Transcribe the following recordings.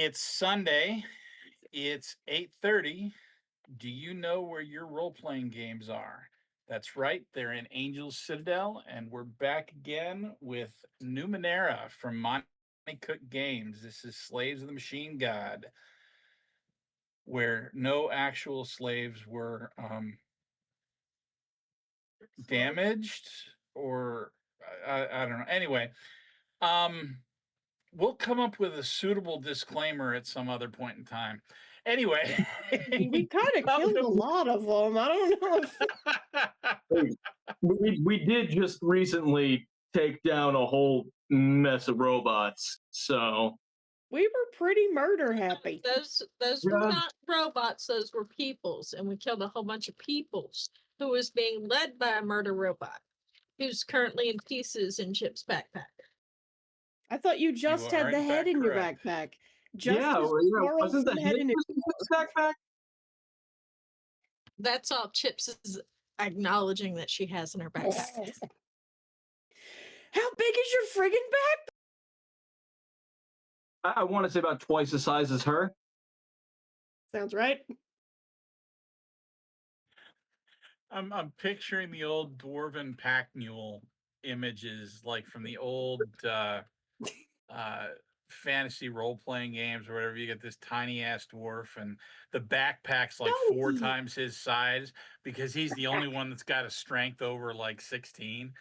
It's Sunday. It's 8:30. Do you know where your role-playing games are? That's right, they're in Angel's Citadel, and we're back again with Numenera from Monte Cook Games. This is Slaves of the Machine God, where no actual slaves were damaged or I don't know. Anyway, um, we'll come up with a suitable disclaimer at some other point in time. Anyway, We kind of killed a lot of them. I don't know if Hey, we did just recently take down a whole mess of robots, so we were pretty murder happy. Those were not robots, those were peoples, and we killed a whole bunch of peoples who was being led by a murder robot who's currently in pieces in Chip's backpack. I thought you just had the head in your backpack. Just wasn't the head in his backpack? That's all Chips is acknowledging that she has in her backpack. How big is your friggin' backpack? I want to say about twice the size as her. Sounds right. I'm picturing the old dwarven pack mule images, like from the old fantasy role-playing games or whatever. You get this tiny ass dwarf, and the backpack's like 4 times his size because he's the only one that's got a strength over like 16.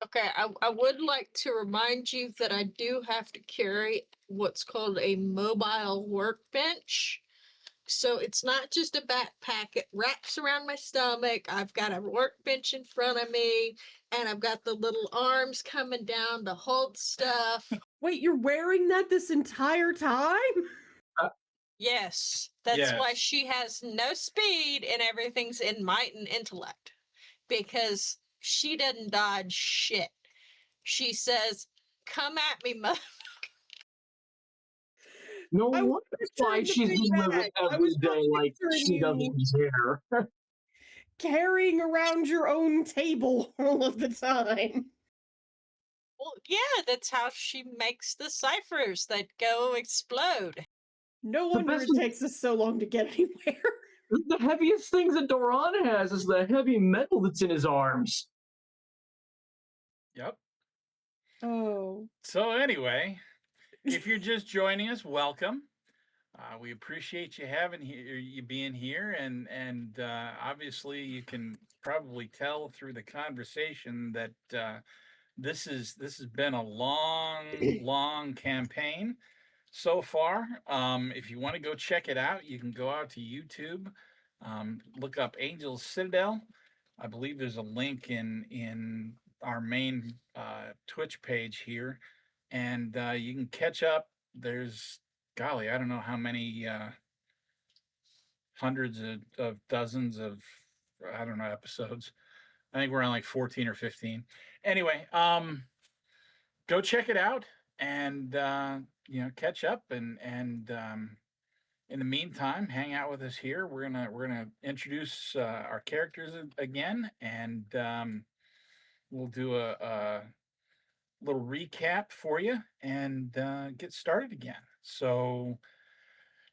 Okay, I would like to remind you that I do have to carry what's called a mobile workbench. So it's not just a backpack, it wraps around my stomach. I've got a workbench in front of me, and I've got the little arms coming down to hold stuff. Wait, you're wearing that this entire time? Yes, that's why she has no speed and everything's in might and intellect. Because she doesn't dodge shit. She says, "Come at me, mother." No wonder why she's living every day like she doesn't care. Carrying around your own table all of the time. Well, yeah, that's how she makes the ciphers that go explode. No wonder it takes us so long to get anywhere. The heaviest things that Doran has is the heavy metal that's in his arms. Yep. Oh. So anyway, if you're just joining us, welcome. We appreciate you being here, and obviously you can probably tell through the conversation that this has been a long campaign so far. If you want to go check it out, you can go out to YouTube, look up Angel's Citadel. I believe there's a link in our main Twitch page here, and you can catch up. There's, golly, I don't know how many hundreds of dozens of, I don't know, episodes. I think we're on like 14 or 15. Anyway, go check it out and catch up, and in the meantime, hang out with us here. We're gonna introduce our characters again, and we'll do a little recap for you and get started again. So,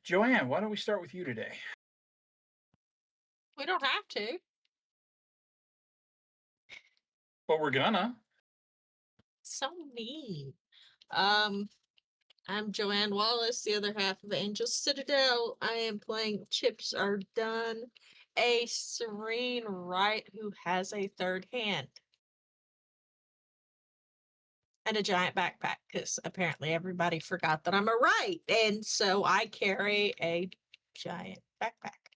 Joanne, why don't we start with you today? We don't have to. But we're gonna. So mean. I'm Joanne Wallace, the other half of Angel Citadel. I am playing Chips Are Done, a serene right who has a third hand. And a giant backpack, because apparently everybody forgot that I'm a right, and so I carry a giant backpack.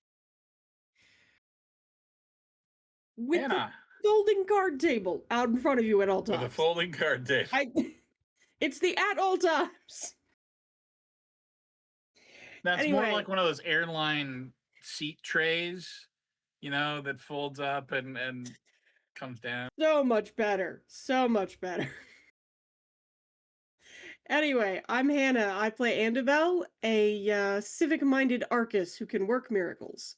With Anna. The folding card table out in front of you at all times. With a folding card table. It's the at all times. That's more like one of those airline seat trays, that folds up and comes down. So much better. So much better. Anyway, I'm Hannah. I play Andabel, a civic-minded Arcus who can work miracles.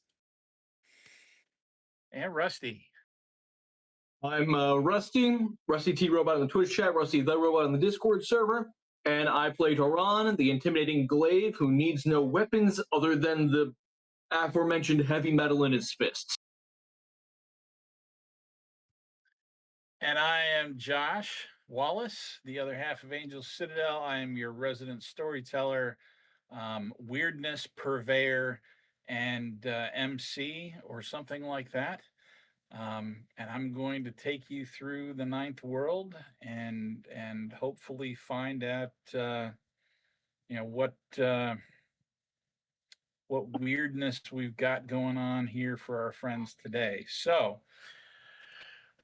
And Rusty. I'm Rusty T Robot on the Twitch chat, Rusty the Robot on the Discord server. And I play Toran, the intimidating glaive who needs no weapons other than the aforementioned heavy metal in his fists. And I am Josh Wallace, the other half of Angel Citadel. I am your resident storyteller, weirdness purveyor, and MC or something like that. And I'm going to take you through the ninth world and hopefully find out what weirdness we've got going on here for our friends today. So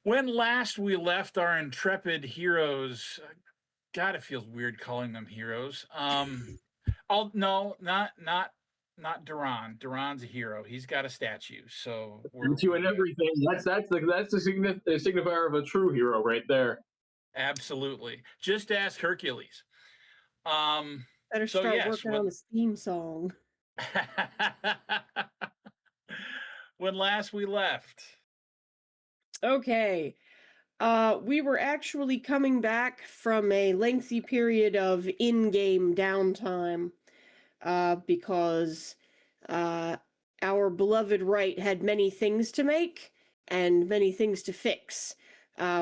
when last we left our intrepid heroes, God, it feels weird calling them heroes. Oh no, not Duran. Duran's a hero. He's got a statue. So You and everything. That's the signifier of a true hero right there. Absolutely. Just ask Hercules. Better So start yes, working on this theme song. when last we left. Okay. We were actually coming back from a lengthy period of in-game downtime, because our beloved Wright had many things to make and many things to fix,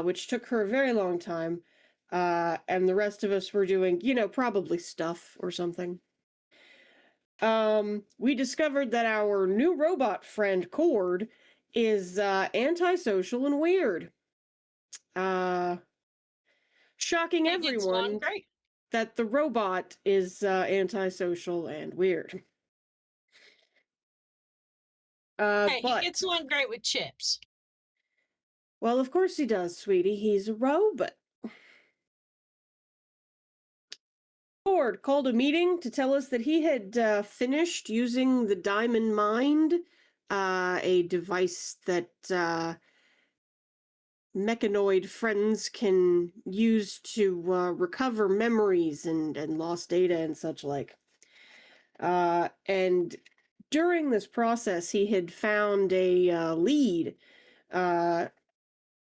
which took her a very long time. And the rest of us were doing, probably stuff or something. We discovered that our new robot friend, Cord, is antisocial and weird. Shocking Hey, it's going everyone great. that the robot is antisocial and weird. Hey, But he gets along great with Chips. well, of course he does, sweetie. He's a robot. Ford called a meeting to tell us that he had finished using the Diamond Mind, a device that mechanoid friends can use to recover memories and lost data and such like. And during this process, he had found a lead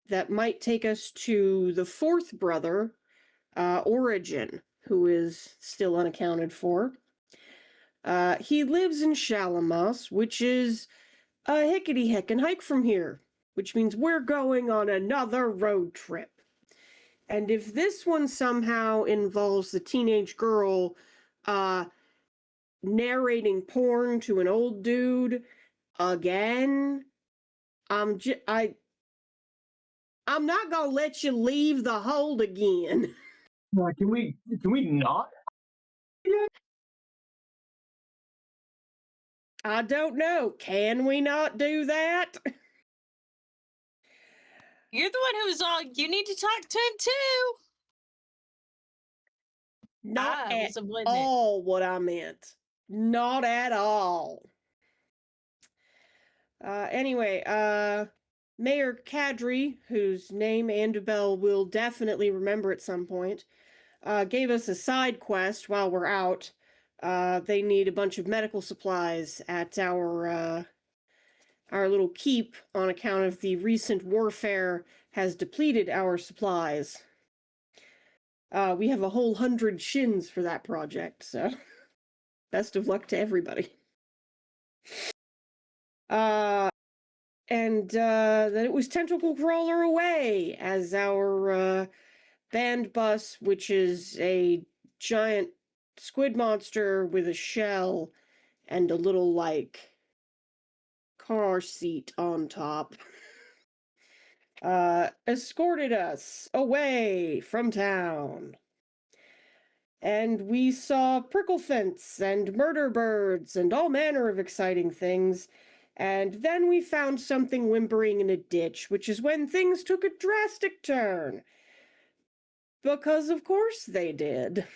that might take us to the fourth brother, Origin, who is still unaccounted for. He lives in Shalamas, which is a hickety heckin' hike from here, which means we're going on another road trip. And if this one somehow involves the teenage girl narrating porn to an old dude again, I'm not gonna let you leave the hold again. Can we not? I don't know. Can we not do that? You're the one who was all, you need to talk to him too. Not I at was avoiding it. all what I meant. Not at all. Anyway, Mayor Kadri, whose name Andubel will definitely remember at some point, gave us a side quest while we're out. They need a bunch of medical supplies at our little keep on account of the recent warfare has depleted our supplies. We have a whole 100 shins for that project, so best of luck to everybody. And then it was Tentacle Crawler away as our band bus, which is a giant squid monster with a shell and a little, car seat on top, escorted us away from town. And we saw prickle fence and murder birds and all manner of exciting things. And then we found something whimpering in a ditch, which is when things took a drastic turn. Because of course they did.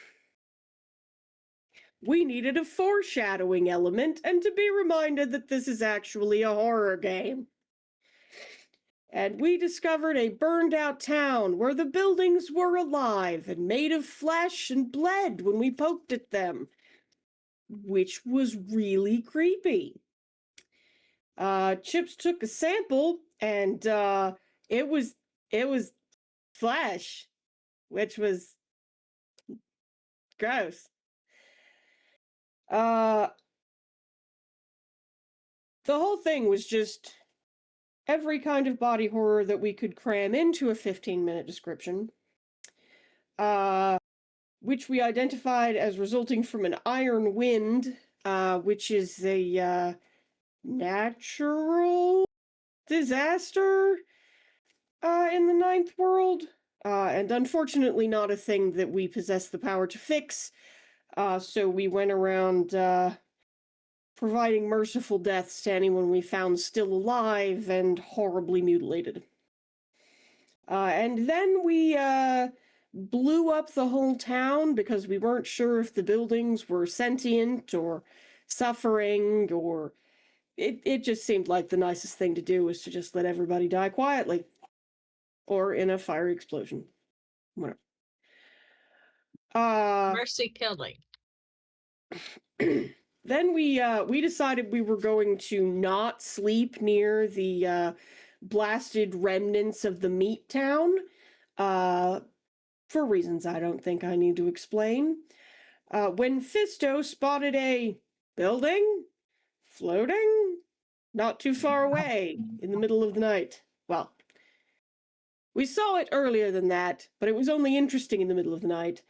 We needed a foreshadowing element and to be reminded that this is actually a horror game. And we discovered a burned out town where the buildings were alive and made of flesh and bled when we poked at them, which was really creepy. Chips took a sample and it was flesh, which was Gross. The whole thing was just every kind of body horror that we could cram into a 15-minute description, which we identified as resulting from an iron wind, which is a natural disaster in the Ninth World, and unfortunately not a thing that we possess the power to fix. So we went around providing merciful deaths to anyone we found still alive and horribly mutilated. And then we blew up the whole town because we weren't sure if the buildings were sentient or suffering, or it just seemed like the nicest thing to do was to just let everybody die quietly or in a fiery explosion. Whatever. Mercy killing. Then we decided we were going to not sleep near the blasted remnants of the meat town, for reasons I don't think I need to explain. When Fisto spotted a building floating not too far away in the middle of the night. Well, we saw it earlier than that, but it was only interesting in the middle of the night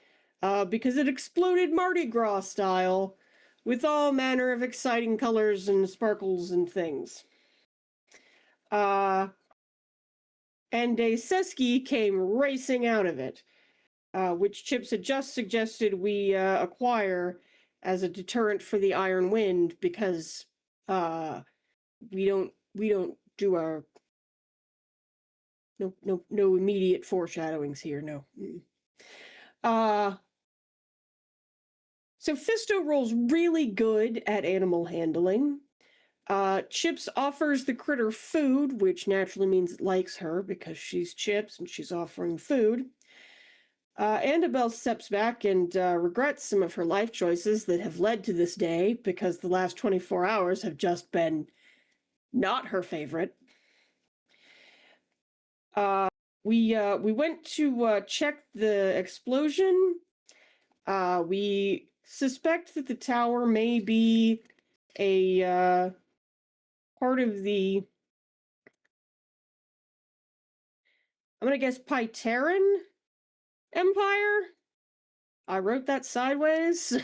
because it exploded Mardi Gras style with all manner of exciting colors and sparkles and things. And a Seski came racing out of it, which Chips had just suggested we acquire as a deterrent for the Iron Wind, because we don't do our no immediate foreshadowings here. No. So Fisto rolls really good at animal handling. Chips offers the critter food, which naturally means it likes her because she's Chips and she's offering food. Annabelle steps back and regrets some of her life choices that have led to this day, because the last 24 hours have just been not her favorite. We went to check the explosion. We suspect that the tower may be a part of the, I'm gonna guess, Pyteran Empire. I wrote that sideways.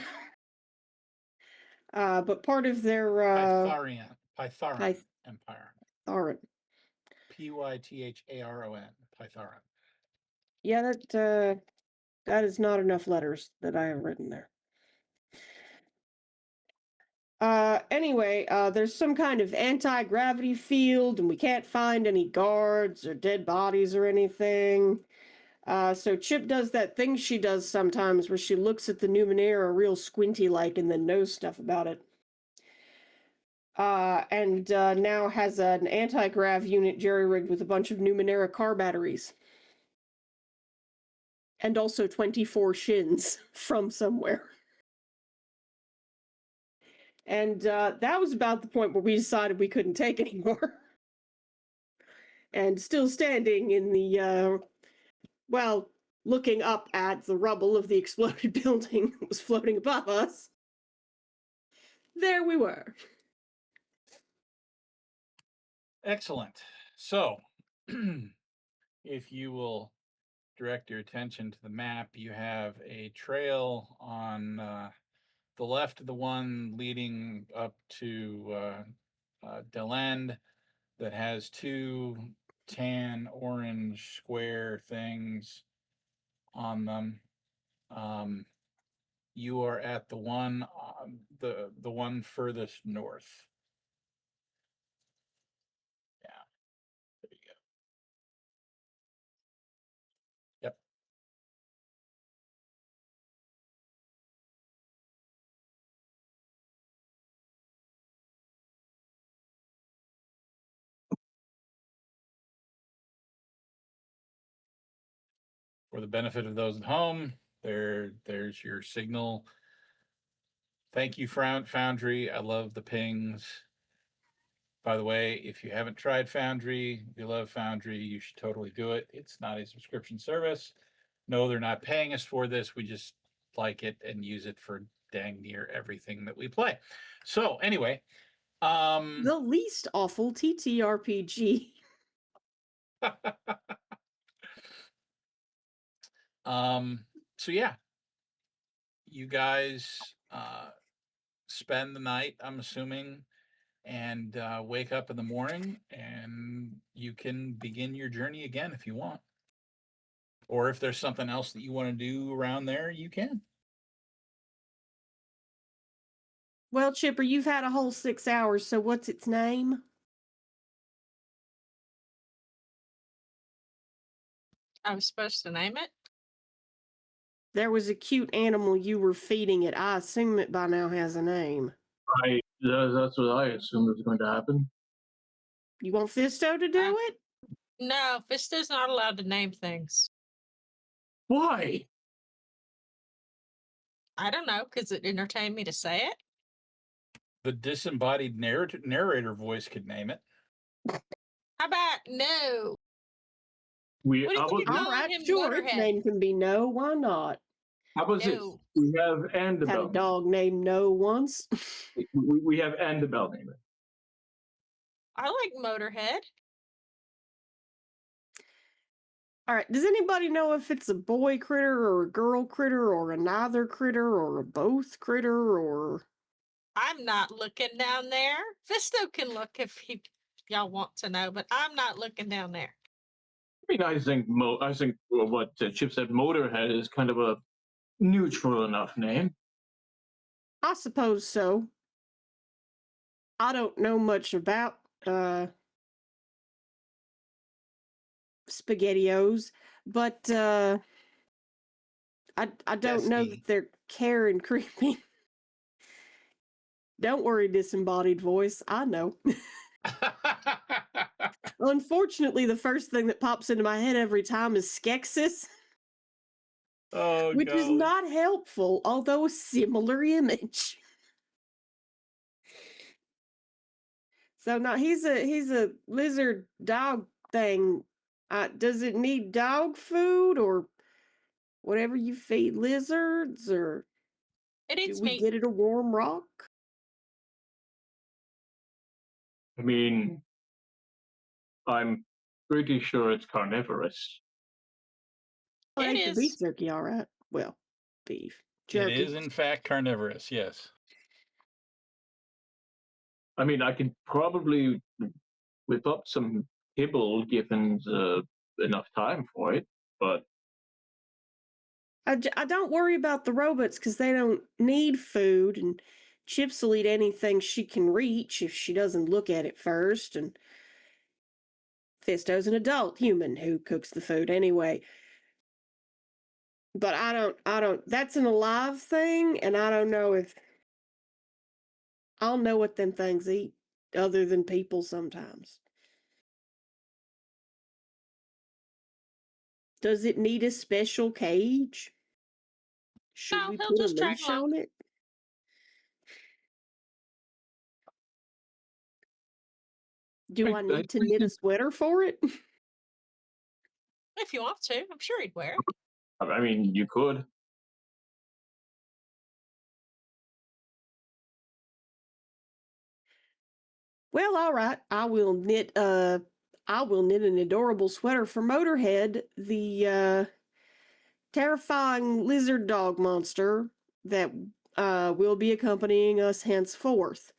But part of their Pytharon Pyth- Empire. Pytharon. Pytharon. Pytharon. Yeah, that is not enough letters that I have written there. Anyway, there's some kind of anti-gravity field, and we can't find any guards or dead bodies or anything. So Chip does that thing she does sometimes where she looks at the Numenera real squinty-like and then knows stuff about it. And now has an anti-grav unit jerry-rigged with a bunch of Numenera car batteries. And also 24 shins from somewhere. And that was about the point where we decided we couldn't take anymore. And still standing in the, looking up at the rubble of the exploded building that was floating above us, there we were. Excellent. So, if you will direct your attention to the map, you have a trail on the left of the one leading up to Deland that has two tan orange square things on them. You are at the one the one furthest north. Yeah, there you go. Yep. For the benefit of those at home, there's your signal. Thank you, Foundry. I love the pings. By the way, if you haven't tried Foundry, you love Foundry, you should totally do it. It's not a subscription service. No, they're not paying us for this. We just like it and use it for dang near everything that we play. So anyway, The least awful TTRPG. so yeah, you guys spend the night, I'm assuming, and wake up in the morning, and you can begin your journey again if you want. Or if there's something else that you want to do around there, you can. Well, Chipper, you've had a whole 6 hours, so what's its name? I was supposed to name it. There was a cute animal you were feeding it. I assume it by now has a name. That's what I assumed was going to happen. You want Fisto to do it? No, Vista's not allowed to name things. Why? I don't know, because it entertained me to say it. The disembodied narrator voice could name it. How about no? We What do you how think about, of All calling right, him sure. Its Motorhead? name can be No. Why not? how about this? No. We have Had a Andabel. dog named No once. We have Andabel name it. I like Motorhead. All right. Does anybody know if it's a boy critter or a girl critter or a neither critter or a both critter or? I'm not looking down there. Fisto can look if y'all want to know, but I'm not looking down there. I mean, I think what Chip said, Motorhead, is kind of a neutral enough name. I suppose so. I don't know much about SpaghettiOs, but I don't know Destiny. that they're care and creepy. Don't worry, disembodied voice. I know. Unfortunately, the first thing that pops into my head every time is Skeksis, Oh, which is golly. not helpful, although a similar image. So now he's a lizard dog thing. Does it need dog food or whatever you feed lizards, or It do eats we meat. get it a warm rock? I mean, I'm pretty sure it's carnivorous. I It ate the is. beef jerky, all right. Well, beef It jerky. is, in fact, carnivorous, yes. I mean, I could probably whip up some kibble given enough time for it, but I don't worry about the robots because they don't need food, and Chips will eat anything she can reach if she doesn't look at it first. And Fisto's an adult human who cooks the food anyway. But I don't. That's an alive thing, and I don't know if I'll know what them things eat other than people sometimes. Does it need a special cage? Should No, we he'll put a just drag leash along. on it? Do I need to knit a sweater for it? If you want to, I'm sure he'd wear it. I mean, you could. Well, all right. I will knit an adorable sweater for Motorhead, the terrifying lizard dog monster that will be accompanying us henceforth.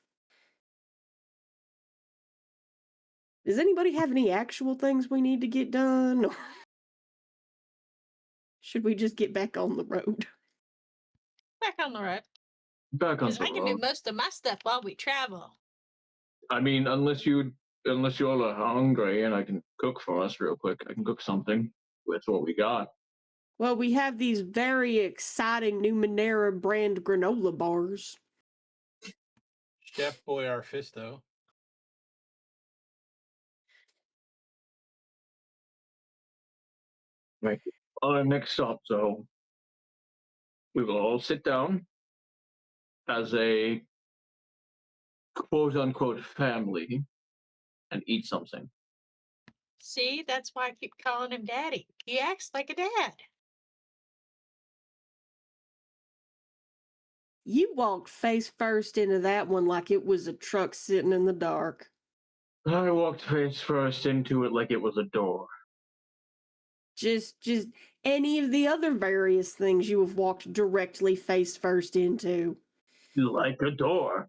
Does anybody have any actual things we need to get done? Or should we just get back on the road? Back on the road. Back on Because the I can do road. most of my stuff while we travel. I mean, unless you all are hungry and I can cook for us real quick. I can cook something with what we got. Well, we have these very exciting Numenera brand granola bars. Chef Boyarfisto. Right. On our next stop, so we will all sit down as a quote unquote family and eat something. See, that's why I keep calling him Daddy. He acts like a dad. You walked face first into that one like it was a truck sitting in the dark. I walked face first into it like it was a door. Just any of the other various things you have walked directly face first into. Like a door.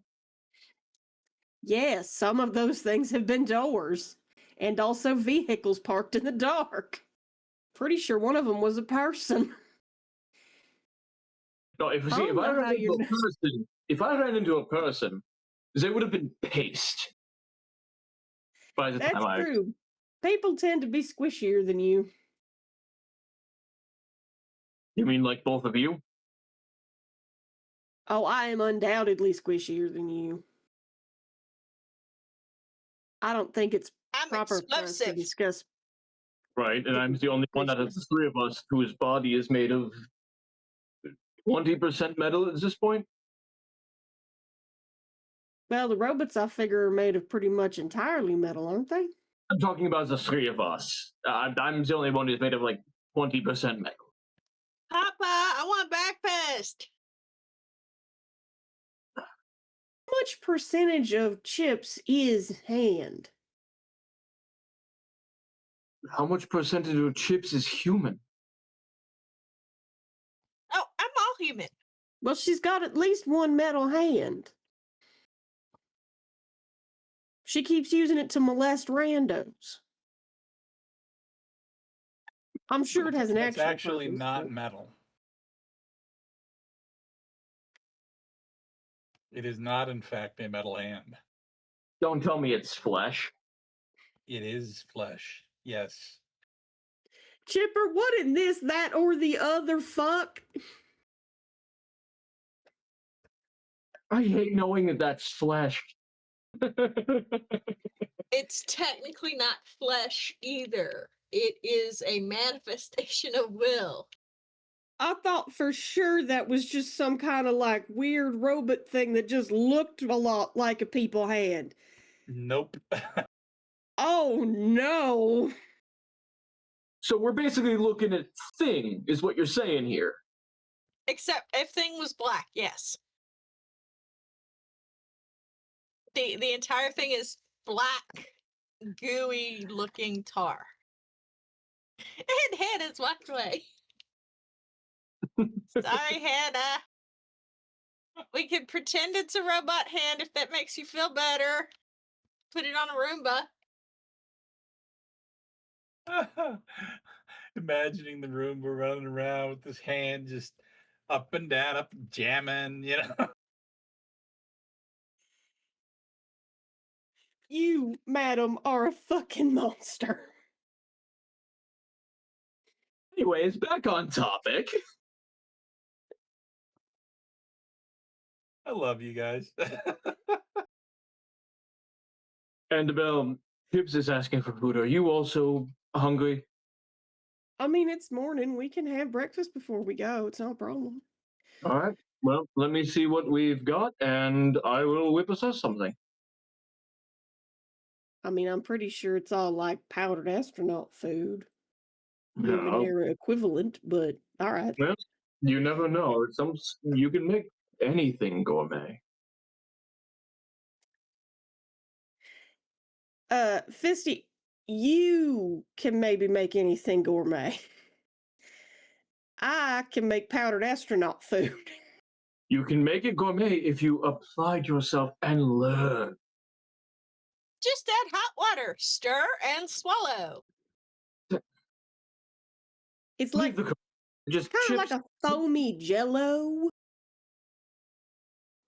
Yes, some of those things have been doors. And also vehicles parked in the dark. Pretty sure one of them was a person. No, if I don't I know ran how into you a person, if I ran into a person, they would have been paste by the time That's I. true. People tend to be squishier than you. You mean like both of you? Oh, I am undoubtedly squishier than you. I don't think it's I'm proper for us to explosive. discuss. Right, and I'm the only one out of the Discuss. three of us whose body is made of 20% metal at this point. Well, the robots I figure are made of pretty much entirely metal, aren't they? I'm talking about the three of us. I'm the only one who's made of like 20% metal. Papa, I want breakfast. How much percentage of chips is hand? How much percentage of chips is human? Oh, I'm all human. Well, she's got at least one metal hand. She keeps using it to molest randos. I'm sure it has an That's actual actually purpose, not but- metal. It is not, in fact, a metal hand. Don't tell me it's flesh. It is flesh. Yes. Chipper, what in this, that, or the other fuck? I hate knowing that that's flesh. It's technically not flesh either. It is a manifestation of will. I thought for sure that was just some kind of like weird robot thing that just looked a lot like a people hand. Nope. Oh no. So we're basically looking at thing, is what you're saying here. Except if thing was black, yes. The entire thing is black, gooey looking tar. And Hannah's walked away. Sorry, Hannah. We could pretend it's a robot hand if that makes you feel better. Put it on a Roomba. Imagining the room we're running around with this hand just up and down, up jamming, you know. You, madam, are a fucking monster. Anyways, back on topic. I love you guys. And Chips is asking for food. Are you also hungry? I mean, it's morning. We can have breakfast before we go. It's no problem. All right. Well, let me see what we've got, and I will whip us something. I mean, I'm pretty sure it's all like powdered astronaut food. No. Numenera equivalent, but all right. Well, you never know. You can make anything gourmet. Fisty, you can maybe make anything gourmet. I can make powdered astronaut food. You can make it gourmet if you applied yourself and learn. Just add hot water, stir, and swallow. It's Leave like the just kind of chips. like a foamy jello.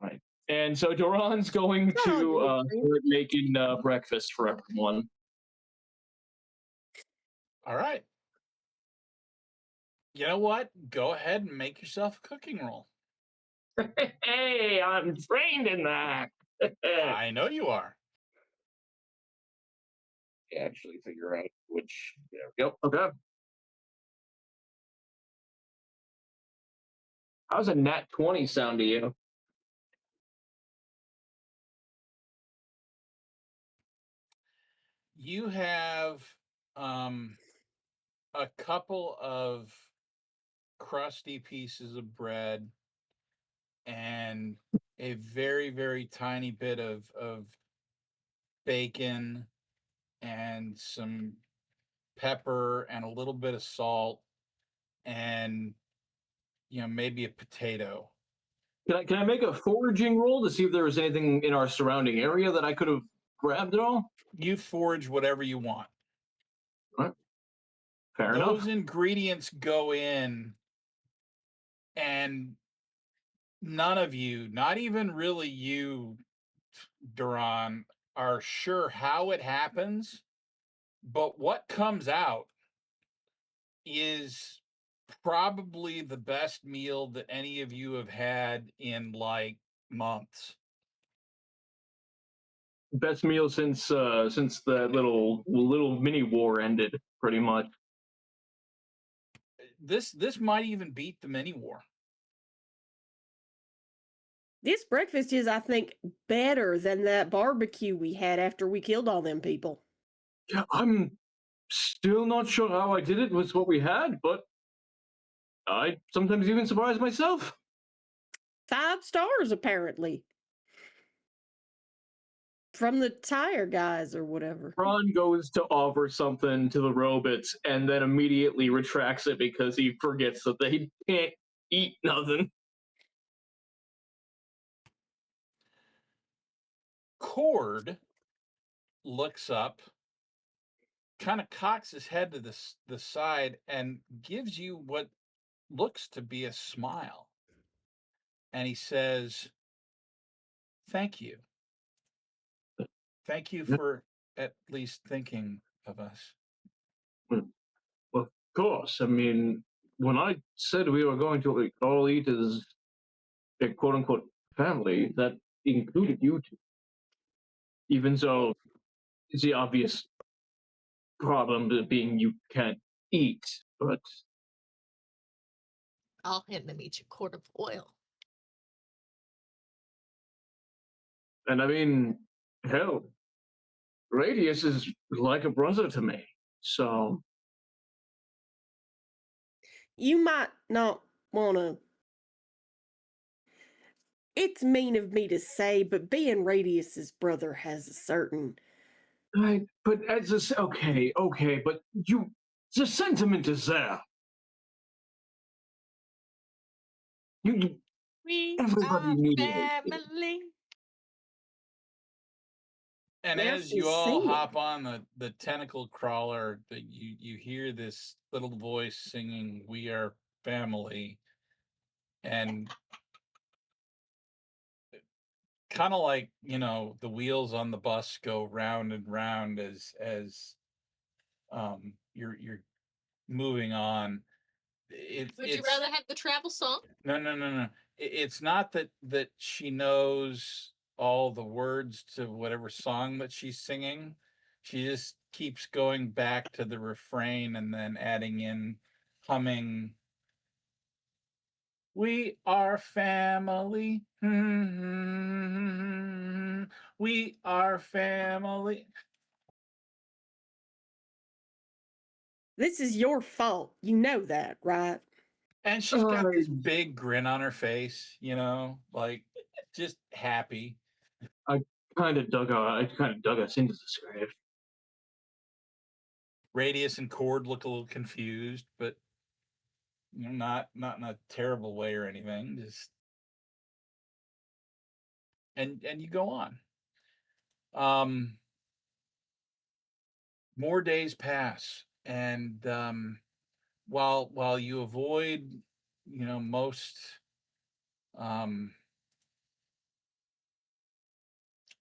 Right. And so Duran's going Oh, to good. start making breakfast for everyone. All right. You know what? Go ahead and make yourself a cooking roll. Hey, I'm trained in that. I know you are. Actually figure out which. There we go. Okay. How's a nat 20 sound to you? You have a couple of crusty pieces of bread and a very, very tiny bit of bacon and some pepper and a little bit of salt and maybe a potato. Can I make a foraging roll to see if there was anything in our surrounding area that I could have grabbed at all? You forage whatever you want. Right. Fair Those enough. ingredients go in, and none of you, not even really you, Duran, are sure how it happens, but what comes out is probably the best meal that any of you have had in like months. Best meal since the little mini war ended, pretty much. This might even beat the mini war. This breakfast is, I think, better than that barbecue we had after we killed all them people. Yeah, I'm still not sure how I did it with what we had, but I sometimes even surprise myself. 5 stars, apparently. From the tire guys or whatever. Ron goes to offer something to the robots and then immediately retracts it because he forgets that they can't eat nothing. Cord looks up, kind of cocks his head to the side, and gives you what looks to be a smile. And he says, "Thank you. Thank you for at least thinking of us." Of course, I mean, when I said we were going to all eat as a quote unquote family, that included you two. Even so, it's the obvious problem to being you can't eat, but I'll hand them each a quart of oil. and I mean, hell, Radius is like a brother to me. So You might not want to. It's mean of me to say, but being Radius's brother has a certain. but as a, okay, but you, the sentiment is there. You We everybody are needs. family. And Now as you she's all singing. hop on the tentacle crawler, that you hear this little voice singing, "We are family," and kind of like the wheels on the bus go round and round as you're moving on. Would you rather have the travel song? No. It's not that she knows all the words to whatever song that she's singing. She just keeps going back to the refrain and then adding in humming. "We are family. We are family." This is your fault. You know that, right? And she's got this big grin on her face, like just happy. I kind of dug us into this grave. Radius and Cord look a little confused, but not in a terrible way or anything. Just and you go on. More days pass, and while you avoid, most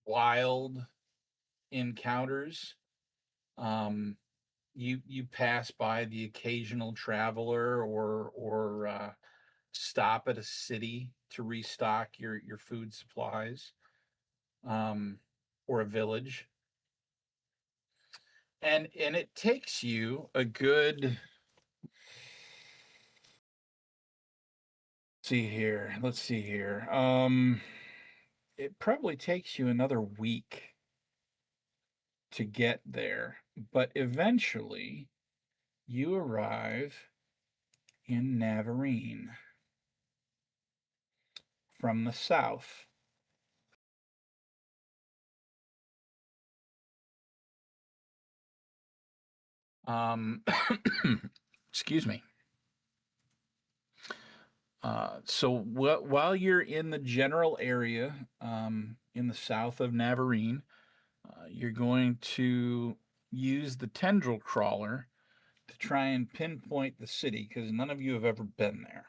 wild encounters, you pass by the occasional traveler or stop at a city to restock your food supplies, or a village, and it takes you a good, let's see here, it probably takes you another week to get there, but eventually you arrive in Navarine. from the south. Excuse me. So while you're in the general area in the south of Navarine, you're going to use the tendril crawler to try and pinpoint the city because none of you have ever been there.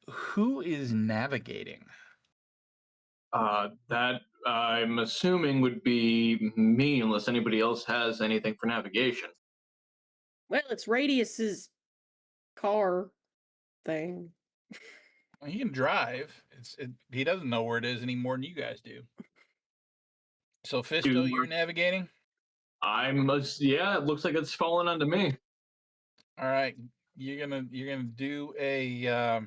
Who is navigating? That I'm assuming would be me, unless anybody else has anything for navigation. Well, it's Radius's car thing. Well, he can drive. He doesn't know where it is any more than you guys do. So Fisto, you're navigating? Yeah, it looks like it's fallen onto me. All right. You're gonna do a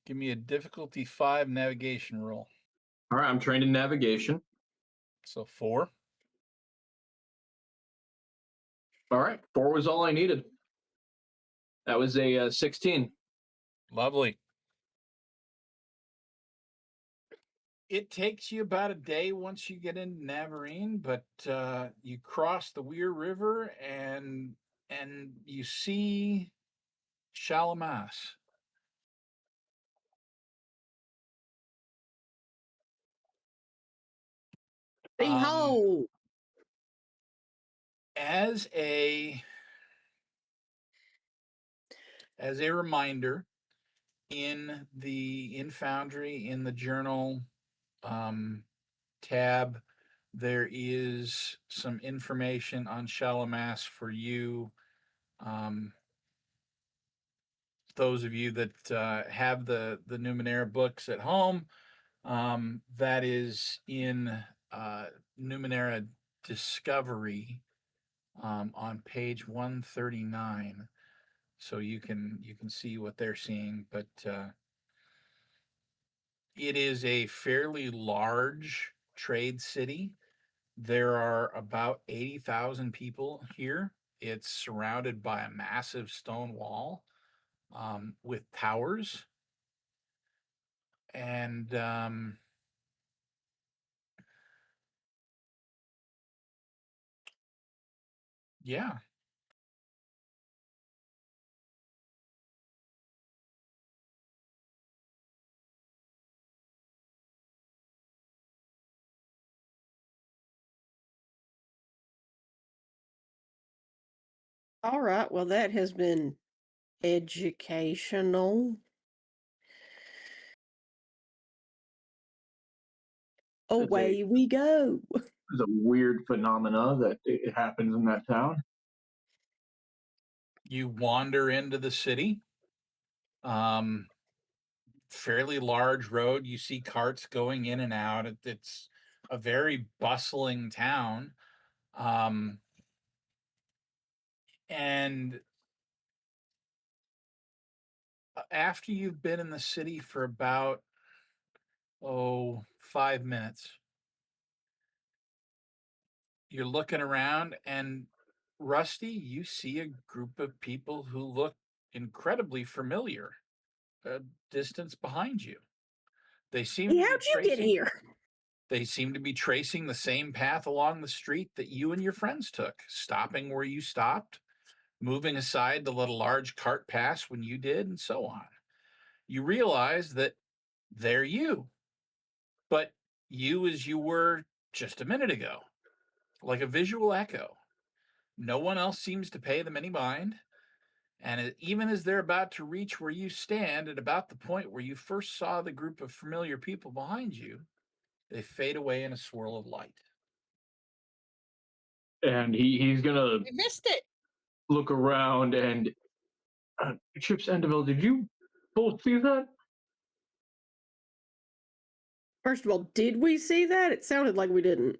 give me a difficulty 5 navigation roll. All right, I'm trained in navigation. So 4. All right, 4 was all I needed. That was a 16. Lovely. It takes you about a day once you get into Navarine, but you cross the Weir River and you see Chalamas. Behold! As a reminder, in Foundry, in the journal tab, there is some information on Chalamas for you. Those of you that have the Numenera books at home, that is in Numenera Discovery on page 139. So you can see what they're seeing, but it is a fairly large trade city. There are about 80,000 people here. It's surrounded by a massive stone wall with towers. And yeah. All right, well, that has been educational. Away we go. It's a weird phenomena that it happens in that town. You wander into the city. Fairly large road. You see carts going in and out. It's a very bustling town. And after you've been in the city for about 5 minutes, you're looking around, and Rusty, you see a group of people who look incredibly familiar a distance behind you. They seem Hey, to be how'd you get here? They seem to be tracing the same path along the street that you and your friends took, stopping where you stopped, moving aside to let a large cart pass when you did, and so on. You realize that they're you, but you as you were just a minute ago, like a visual echo. No one else seems to pay them any mind. And even as they're about to reach where you stand, at about the point where you first saw the group of familiar people behind you, they fade away in a swirl of light. And he's gonna We missed it. look around and Chips and Deville, did you both see that? First of all, did we see that? It sounded like we didn't.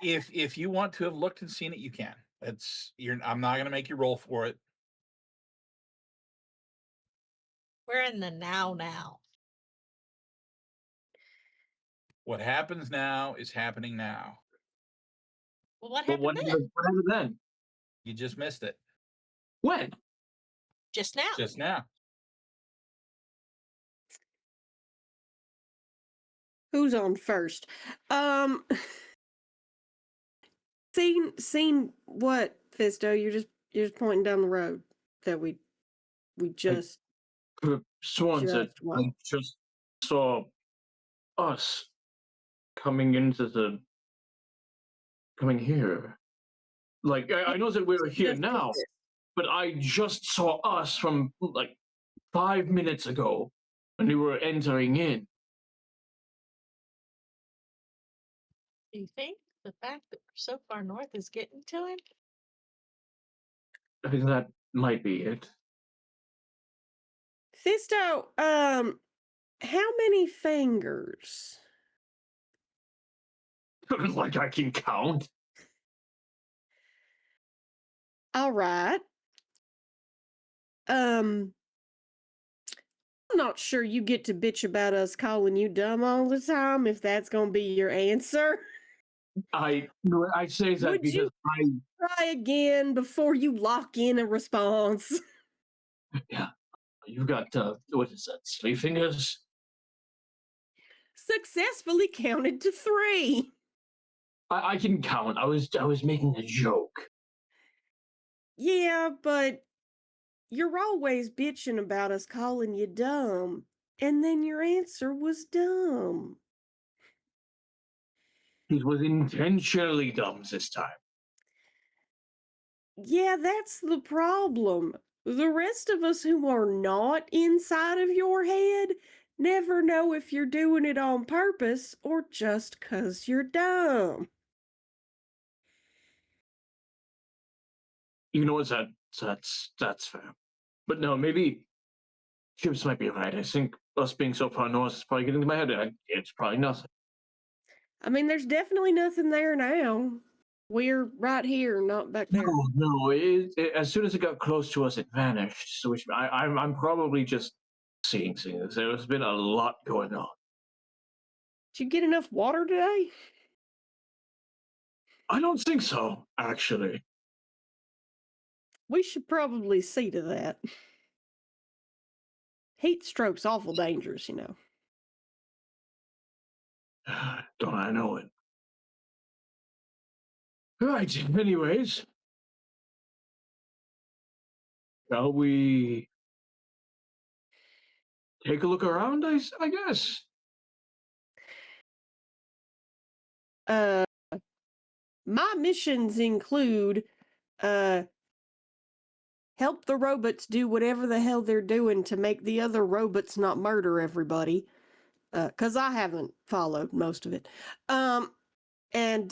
If you want to have looked and seen it, you can. I'm not going to make you roll for it. We're in the now. What happens now is happening now. Well, what But happened then? what happened then? You just missed it. When? Just now. Just now. Who's on first? Seen what, Fisto? You're just pointing down the road that we just Sworn that Just wow. I just saw us coming here. Like I know that we're here just now, exist. but I just saw us from like 5 minutes ago when we were entering in. Do you think the fact that we're so far north is getting to him? I think that might be it. Fisto, how many fingers? Like I can count. All right. I'm not sure you get to bitch about us calling you dumb all the time, if that's gonna be your answer. I say that Would because you try again before you lock in a response? yeah, you've got what is that? 3 fingers? Successfully counted to 3. I can count. I was making a joke. Yeah, but you're always bitching about us calling you dumb, and then your answer was dumb. It was intentionally dumb this time. Yeah, that's the problem. The rest of us who are not inside of your head never know if you're doing it on purpose or just 'cause you're dumb. You know what? That's fair. But no, maybe Chips might be right. I think us being so far north is probably getting to my head. It's probably nothing. I mean, there's definitely nothing there now. We're right here, not back there. No. As soon as it got close to us, it vanished. So I'm probably just seeing things. There's been a lot going on. Did you get enough water today? I don't think so, actually. We should probably see to that. Heat stroke's awful dangerous, you know. Don't I know it? Right. Anyways, shall we take a look around? I guess. My missions include help the robots do whatever the hell they're doing to make the other robots not murder everybody. 'Cause I haven't followed most of it. And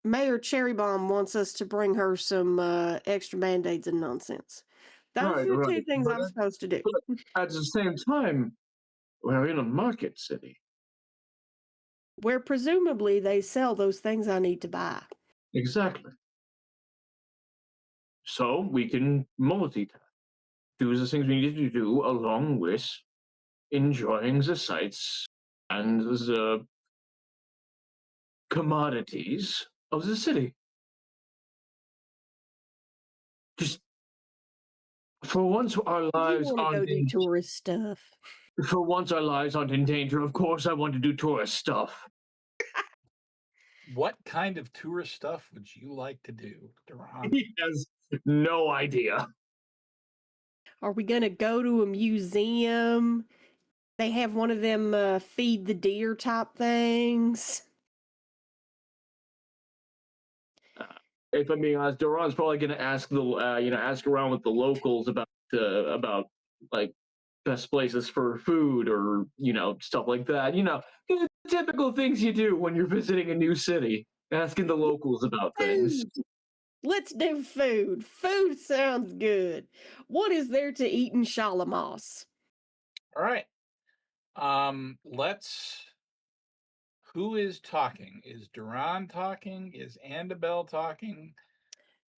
Mayor Cherrybomb wants us to bring her some extra band-aids and nonsense. Those are the 2 things I'm supposed to do. But at the same time, we're in a market city. Where presumably they sell those things I need to buy. Exactly. So we can multitask, do the things we need to do, along with enjoying the sights and the commodities of the city. Just for once, our lives You want to go aren't do in, tourist stuff. for once our lives aren't in danger. Of course, I want to do tourist stuff. What kind of tourist stuff would you like to do, Duran? He has no idea. Are we gonna go to a museum? They have one of them feed the deer type things. If I'm being honest, Duran's probably going to ask ask around with the locals about like best places for food or stuff like that. The typical things you do when you're visiting a new city, asking the locals about things. Food. Let's do food. Food sounds good. What is there to eat in Shalamos? All right. Who is talking? Is Duran talking? Is Andabel talking?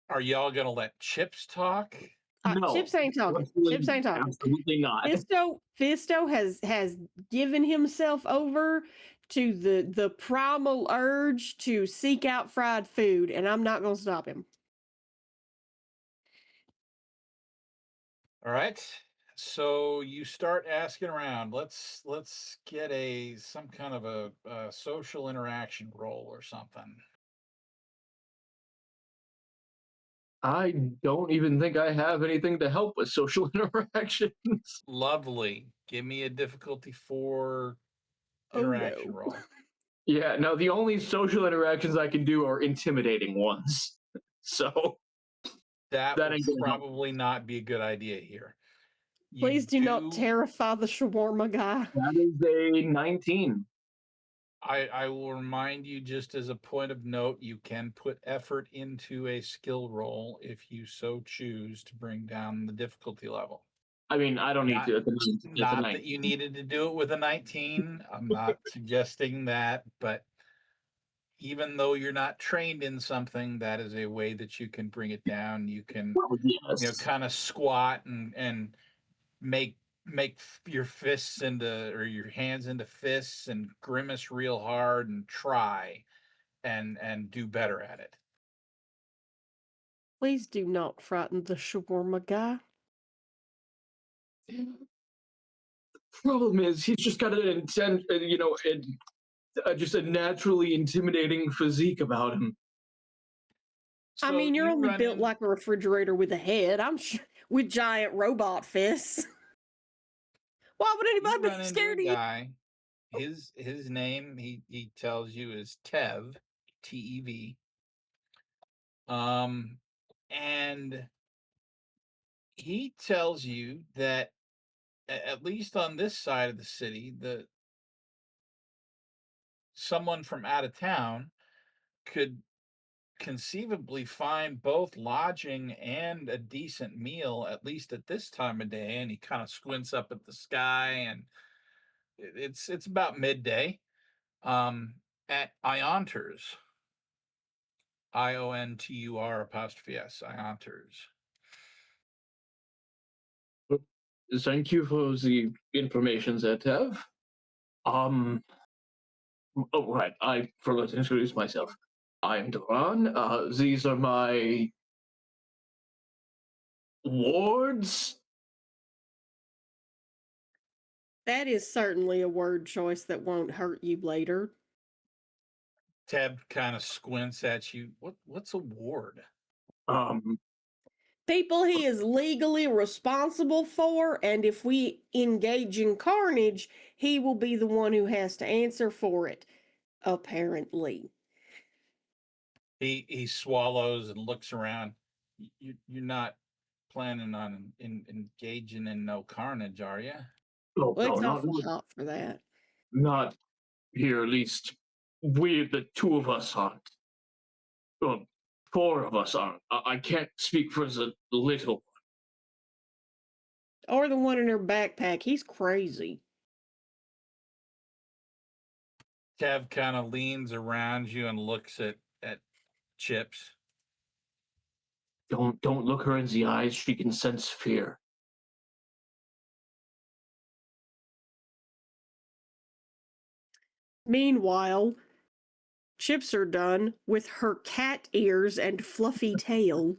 Are y'all gonna let Chips talk? No, Chips ain't talking. Chips ain't talking. Absolutely not. Fisto has given himself over to the primal urge to seek out fried food, and I'm not going to stop him. All right. So you start asking around. Let's get some kind of a social interaction roll or something. I don't even think I have anything to help with social interactions. Lovely. Give me a difficulty 4 Oh, interaction no. roll. Yeah, no, the only social interactions I can do are intimidating ones. So That that would ain't gonna help. probably not be a good idea here. Please do not terrify the shawarma guy. That is a 19. I will remind you, just as a point of note, you can put effort into a skill roll if you so choose to bring down the difficulty level. I mean, I don't need Not, to. It's a not 19. that you needed to do it with a 19. I'm not suggesting that, but even though you're not trained in something, that is a way that you can bring it down. You can, Well, yes. kind of squat and make your fists into, or your hands into fists, and grimace real hard and try and do better at it. Please do not frighten the shawarma guy. Problem is, he's just got an just a naturally intimidating physique about him. I So mean, you're you only run built in- like a refrigerator with a head. With giant robot fists. Why would you anybody run be into scared a of you? guy. His name, he tells you, is Tev, Tev. And he tells you that at least on this side of the city, someone from out of town could conceivably find both lodging and a decent meal, at least at this time of day. And he kind of squints up at the sky, and it's about midday. At Ionters, IONTUR''S, Ionters. Thank you for the information, Zetev. Oh, right. I forgot to introduce myself. I'm Duran. These are my wards. That is certainly a word choice that won't hurt you later. Teb kind of squints at you. What's a ward? People he is legally responsible for, and if we engage in carnage, he will be the one who has to answer for it, apparently. He swallows and looks around. You're not planning on engaging in no carnage, are you? Oh, Well, no, it's awful hot for that. not here. At least the two of us aren't. Well, four of us aren't. I can't speak for the little. Or the one in her backpack. He's crazy. Tev kind of leans around you and looks at Chips. Don't look her in the eyes. She can sense fear. Meanwhile, Chips are done with her cat ears and fluffy tail.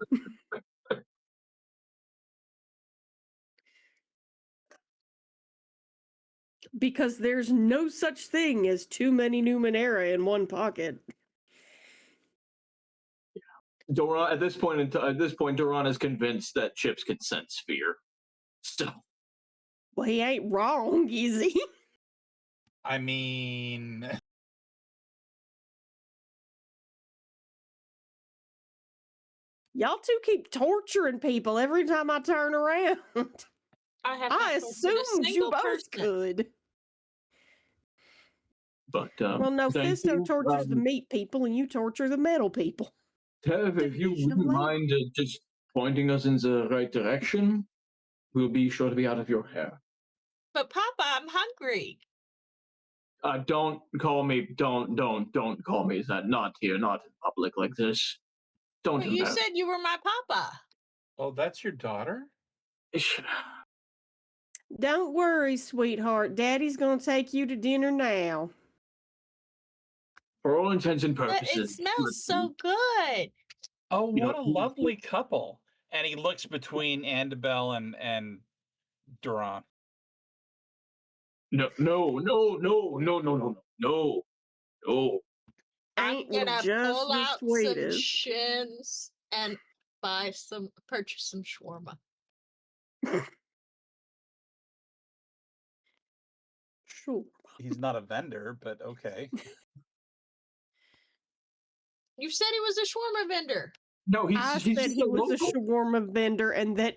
Because there's no such thing as too many Numenera in one pocket. Doran, at this point, Doran is convinced that Chips can sense fear. So, Well, he ain't wrong, is he? I mean, Y'all two keep torturing people every time I turn around. I have I not tortured a assumed you single both person. could. but Well, no, thank Fisto you. tortures the meat people, and you torture the metal people. Tev, if you Division of wouldn't labor. mind just pointing us in the right direction, we'll be sure to be out of your hair. But Papa, I'm hungry. Don't call me. Don't call me that. Not here. Not in public like this. Don't But do you that. said you were my Papa. oh, that's your daughter? Don't worry, sweetheart. Daddy's gonna take you to dinner now. for all intents and But purposes. it smells so good. Oh, You know, what a lovely couple. And he looks between Andabel and Duran. No, no, no, no, no, no, no, no, no. I'm Ain't no gonna just pull the out some sweetest. shins and purchase some shawarma. Sure. He's not a vendor, but okay. You said he was a shawarma vendor. No, I he's said just he a was a local. shawarma vendor and that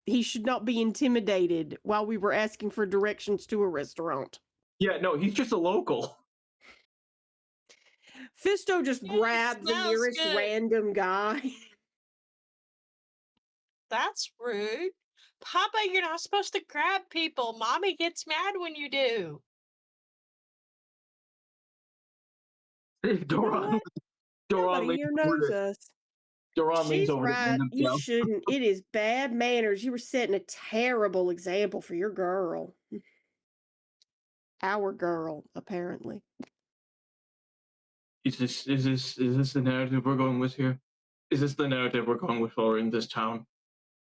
he should not be intimidated while we were asking for directions to a restaurant. Yeah, no, he's just a local. Fisto just It grabbed the smells nearest good. random guy. That's rude. Papa, you're not supposed to grab people. Mommy gets mad when you do. Doran, what? Doran Nobody leans here over knows to, us. Doran leans She's over to right. You himself. shouldn't. It is bad manners. You were setting a terrible example for your girl. Our girl, apparently. Is this the narrative we're going with here? Is this the narrative we're going with for in this town?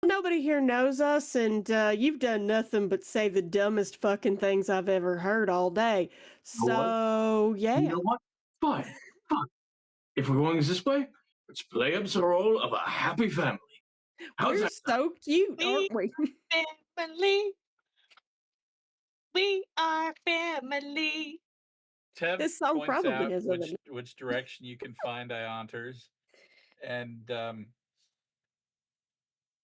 Nobody here knows us, and you've done nothing but say the dumbest fucking things I've ever heard all day. You know what? So, yeah. You know what? Fine, fine. If we're going this way, let's play up the role of a happy family. How's We're that? so cute, aren't we? Family. We are family. Tev This song points probably out has other. which direction you can find Ionters, and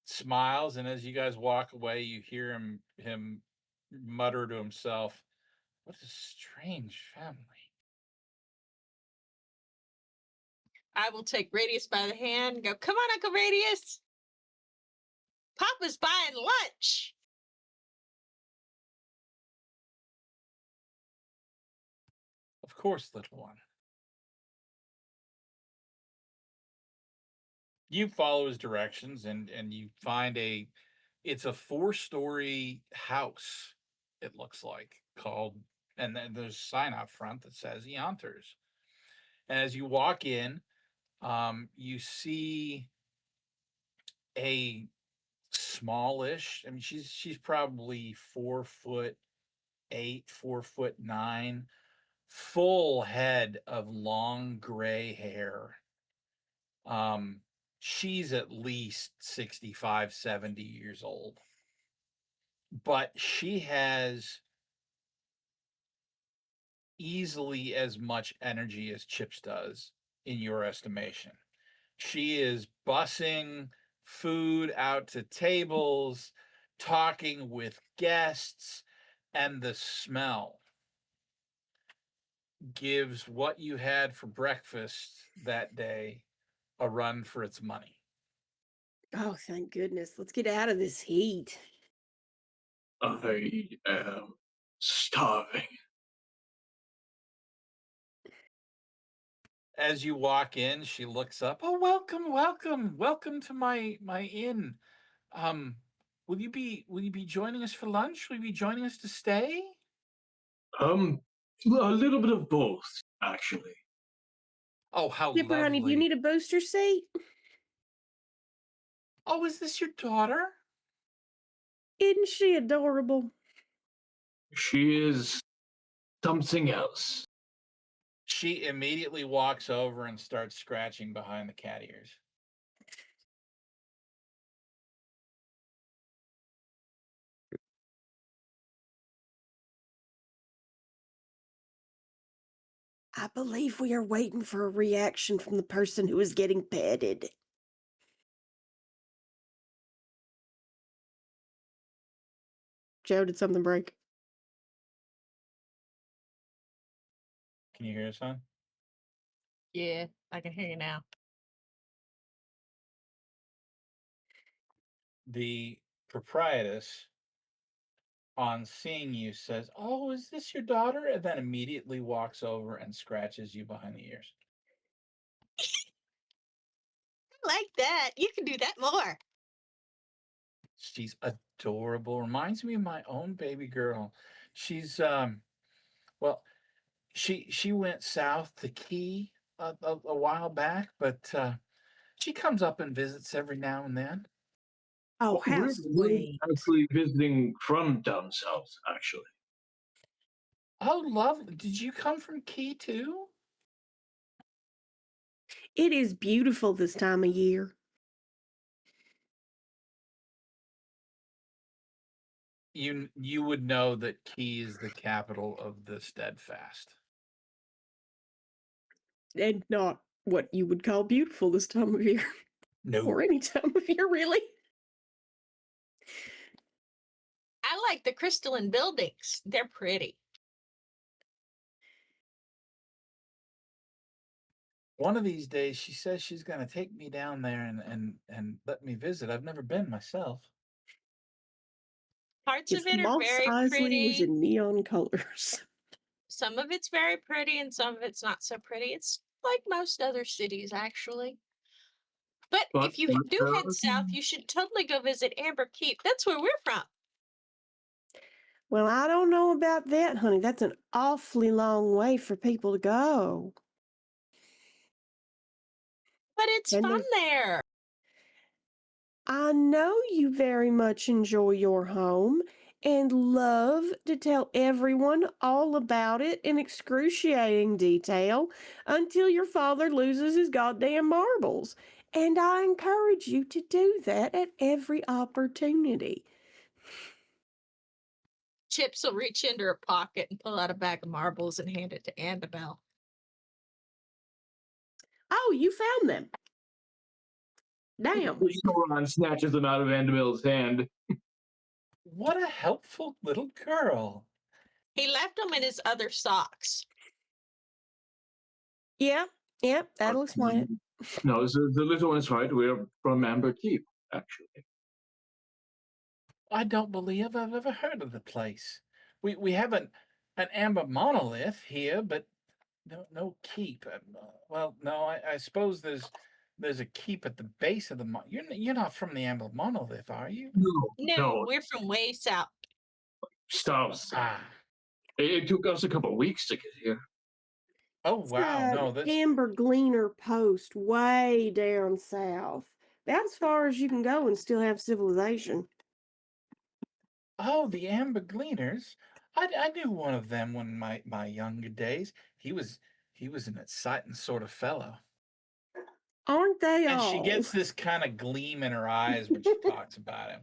smiles. And as you guys walk away, you hear him mutter to himself, "What a strange family." I will take Radius by the hand and go, come on, Uncle Radius. Papa's buying lunch. Of course, little one. You follow his directions and you find it's a 4-story house, it looks like, called, and then there's a sign out front that says Eonters. And as you walk in, you see a smallish, I mean, she's probably 4'8", 4'9", full head of long gray hair. She's at least 65, 70 years old, but she has easily as much energy as Chips does in your estimation. She is bussing food out to tables, talking with guests, and the smell gives what you had for breakfast that day a run for its money. Oh, thank goodness. Let's get out of this heat. I am starving. As you walk in, she looks up. "Oh, welcome, welcome, welcome to my inn. Will you be joining us for lunch? Will you be joining us to stay?" A little bit of both, actually. "Oh, how Dipper, honey, do you lovely. need a booster seat? Oh, is this your daughter?" Isn't she adorable? She is something else. She immediately walks over and starts scratching behind the cat ears. I believe we are waiting for a reaction from the person who is getting petted. Joe, did something break? Can you hear us, son? Yeah, I can hear you now. The proprietress, on seeing you, says, "Oh, is this your daughter?" And then immediately walks over and scratches you behind the ears. I like that. You can do that more. She's adorable. Reminds me of my own baby girl. She's well, She went south to Key a while back, but she comes up and visits every now and then. Oh, how We're sweet. actually visiting from down south, actually. Oh, lovely! Did you come from Key too? It is beautiful this time of year. You would know that Key is the capital of the Steadfast. And not what you would call beautiful this time of year. No. Or any time of year, really. I like the crystalline buildings. They're pretty. One of these days, she says she's going to take me down there and let me visit. I've never been myself. Parts If of it are Moss very Isley was pretty. in neon colors. Some of it's very pretty and some of it's not so pretty. It's like most other cities, actually. But But if you do head south, you should totally go visit Amber Keep. That's where we're from. Well, I don't know about that, honey. That's an awfully long way for people to go. But it's And fun there. I know you very much enjoy your home and love to tell everyone all about it in excruciating detail until your father loses his goddamn marbles. And I encourage you to do that at every opportunity. Chips will reach into her pocket and pull out a bag of marbles and hand it to Annabelle. Oh, you found them. Damn. Sauron snatches them out of Annabelle's hand. What a helpful little girl. He left them in his other socks. Yep, that'll explain it. No, the little one is right. We're from Amber Keep, actually. I don't believe I've ever heard of the place. We have an amber monolith here, but no keep. Well, no, I suppose there's a keep at the base of the you're not from the amber monolith, are you? No, we're from way south. South. Ah. It took us a couple of weeks to get here. Oh wow, no, That that's Amber Gleaner post way down south. About as far as you can go and still have civilization. oh the amber gleaners. I knew one of them when my younger days. He was an exciting sort of fellow. Aren't they And all? she gets this kind of gleam in her eyes when she talks about him.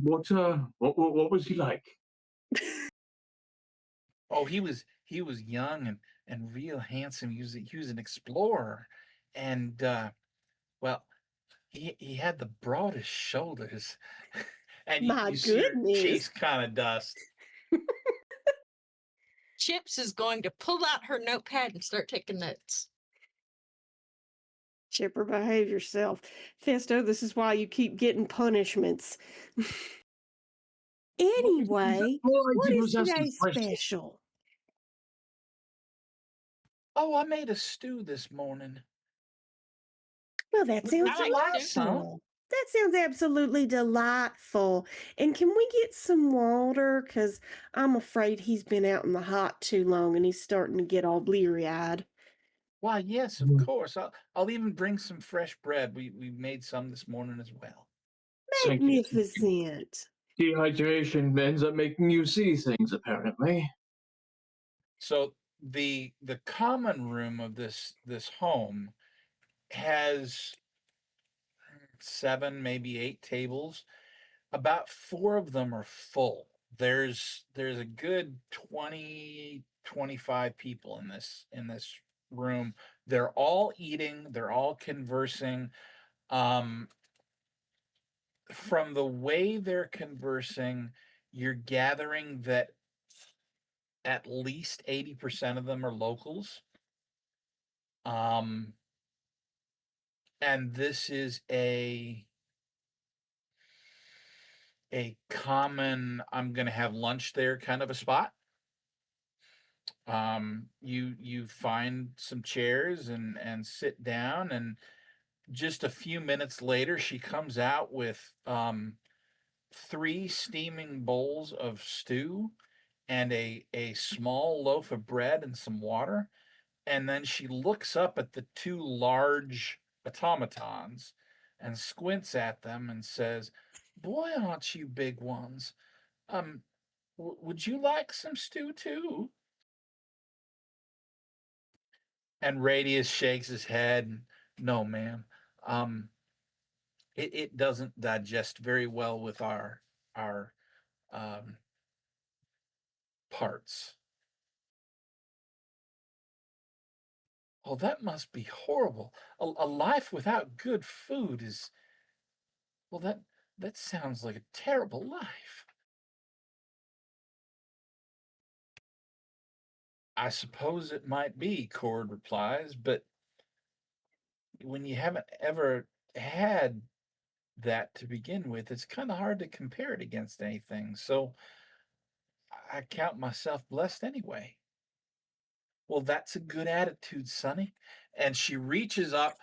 What was he like? Oh, he was young and real handsome. He was an explorer, and well, he had the broadest shoulders, and My you see her goodness. chase kind of dust. Chips is going to pull out her notepad and start taking notes. Chipper, behave yourself. Festo, this is why you keep getting punishments. Anyway, All I what did is was ask today's a question. special? Oh, I made a stew this morning. Well, that Would you sounds like some? delightful. That sounds absolutely delightful. And can we get some water? Because I'm afraid he's been out in the hot too long and he's starting to get all bleary eyed. Why, yes, of Mm. course. I'll even bring some fresh bread. We made some this morning as well. Thank you. Magnificent. Dehydration ends up making you see things, apparently. So the common room of this home has 7, maybe 8 tables. About 4 of them are full. There's a good 20, 25 people in this room. They're all eating, they're all conversing. From the way they're conversing, you're gathering that at least 80% of them are locals. And this is a common I'm gonna have lunch there kind of a spot. You find some chairs and sit down, and just a few minutes later she comes out with 3 steaming bowls of stew and a small loaf of bread and some water. And then she looks up at the two large automatons and squints at them and says, "Boy, aren't you big ones? Um, would you like some stew too?" And Radius shakes his head. No, ma'am. Um, it doesn't digest very well with our um, parts. Oh, that must be horrible. A life without good food is, well, that sounds like a terrible life. I suppose it might be, Cord replies, but when you haven't ever had that to begin with, it's kind of hard to compare it against anything. So I count myself blessed anyway. Well, that's a good attitude, Sonny. And she reaches up,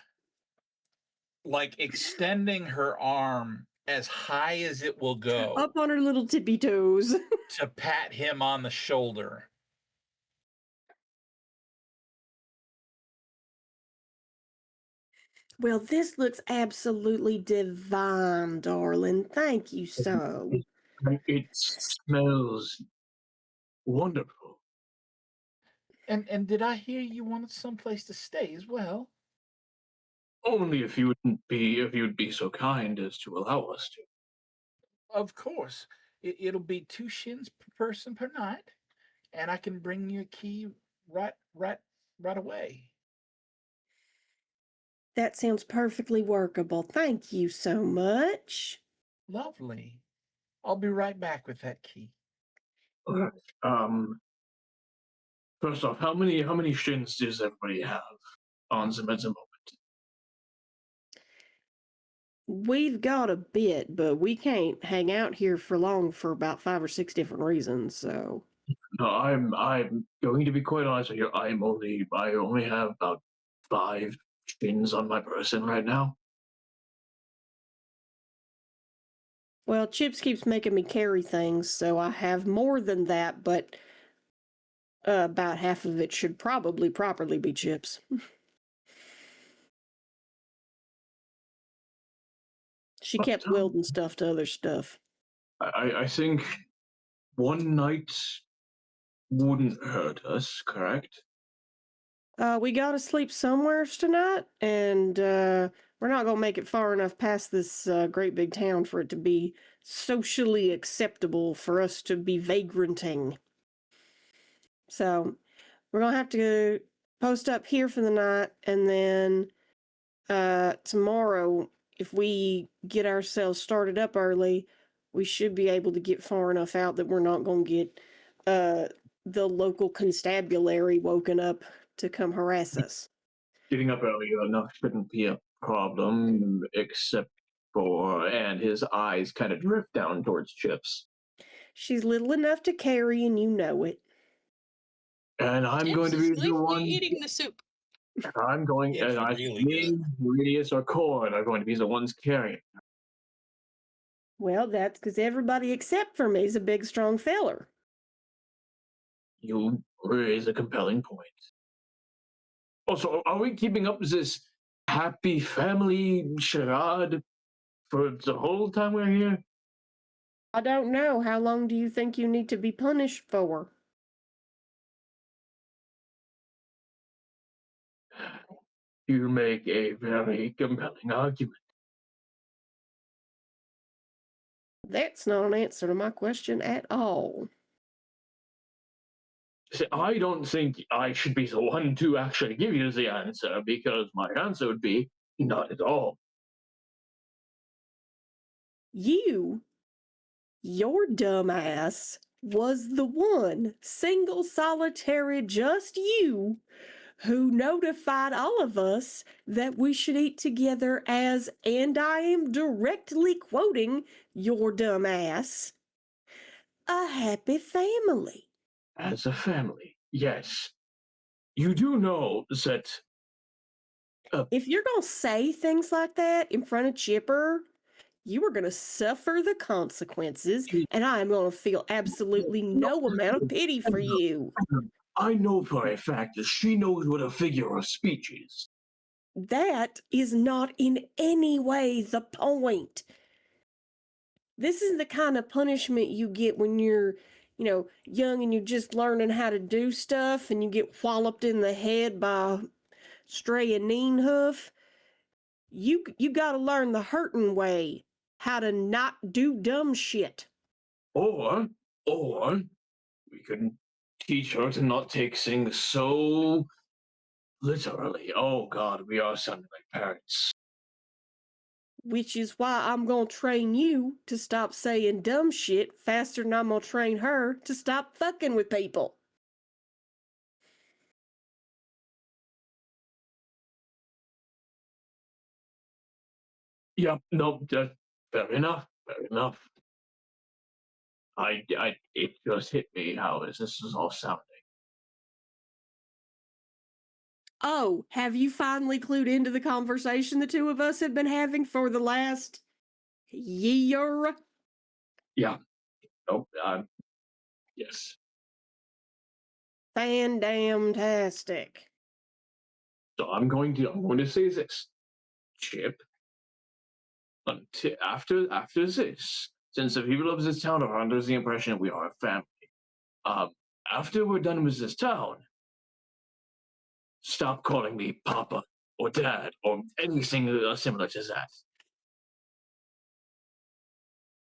like extending her arm as high as it will go Up on her little tippy toes. to pat him on the shoulder. Well, this looks absolutely divine, darling. Thank you so. It smells wonderful. And did I hear you wanted someplace to stay as well? Only if you'd be so kind as to allow us to. Of course. It'll be 2 shins per person per night, and I can bring you a key right away. That sounds perfectly workable. Thank you so much. Lovely. I'll be right back with that key. All right. First off, how many shins does everybody have on them at the moment? We've got a bit, but we can't hang out here for long for about 5 or 6 different reasons, so. No, I'm going to be quite honest with you. I only have about 5 shins on my person right now. Well, Chips keeps making me carry things, so I have more than that, but about half of it should probably properly be Chips. She kept wielding stuff to other stuff. I think one night wouldn't hurt us, correct? We gotta sleep somewheres tonight, and we're not gonna make it far enough past this great big town for it to be socially acceptable for us to be vagranting. So we're gonna have to post up here for the night, and then tomorrow, if we get ourselves started up early, we should be able to get far enough out that we're not gonna get the local constabulary woken up to come harass us. Getting up early enough shouldn't be a problem, except for, and his eyes kind of drift down towards Chips. She's little enough to carry, and you know it. And I'm Chips going to is be the gleefully one. eating the soup. I'm going, It's and I really me, Radius, or Cord are going to be the ones carrying. Well, that's because everybody except for me is a big, strong feller. You raise a compelling point. Also, are we keeping up this happy family charade for the whole time we're here? I don't know. How long do you think you need to be punished for? You make a very compelling argument. That's not an answer to my question at all. See, I don't think I should be the one to actually give you the answer, because my answer would be not at all. Your dumbass, was the one, single, solitary, just you, who notified all of us that we should eat together as, and I am directly quoting your dumbass, a happy family. As a family, yes. You do know that. If you're going to say things like that in front of Chipper, You are going to suffer the consequences, She- and I am going to feel absolutely no amount of pity for you. I know for a fact that she knows what a figure of speech is. That is not in any way the point. This is the kind of punishment you get when you're, young and you're just learning how to do stuff and you get walloped in the head by stray and Neen Hoof. You got to learn the hurting way, how to not do dumb shit. Or we could teach her to not take things so literally. Oh God, we are sounding like parents. Which is why I'm going to train you to stop saying dumb shit faster than I'm going to train her to stop fucking with people. Yep, no, just fair enough, fair enough. It just hit me how this is all sounding. Oh, have you finally clued into the conversation the two of us have been having for the last year? Yeah, nope, yes. Fan-damn-tastic. So I'm going to say this, Chip. Until after this, since the people of this town are under the impression we are a family, um, after we're done with this town, stop calling me Papa or Dad or anything similar to that.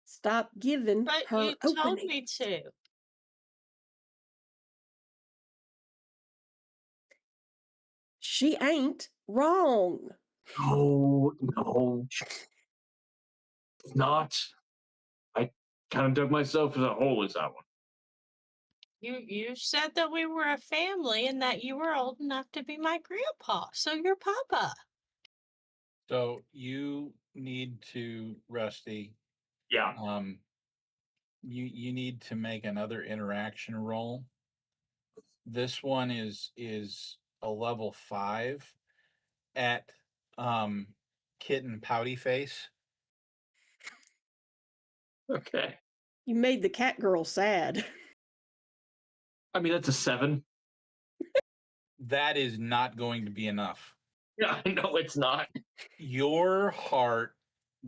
Stop giving But her you told opening. me to. She ain't wrong. No, no, it's not. I kind of dug myself as a hole as that one. You said that we were a family and that you were old enough to be my grandpa, so you're Papa. So you need to, Rusty, Yeah. you need to make another interaction roll. This one is a level 5 at kitten pouty face. Okay. You made the cat girl sad. I mean, that's a 7. That is not going to be enough. Yeah, I know it's not. Your heart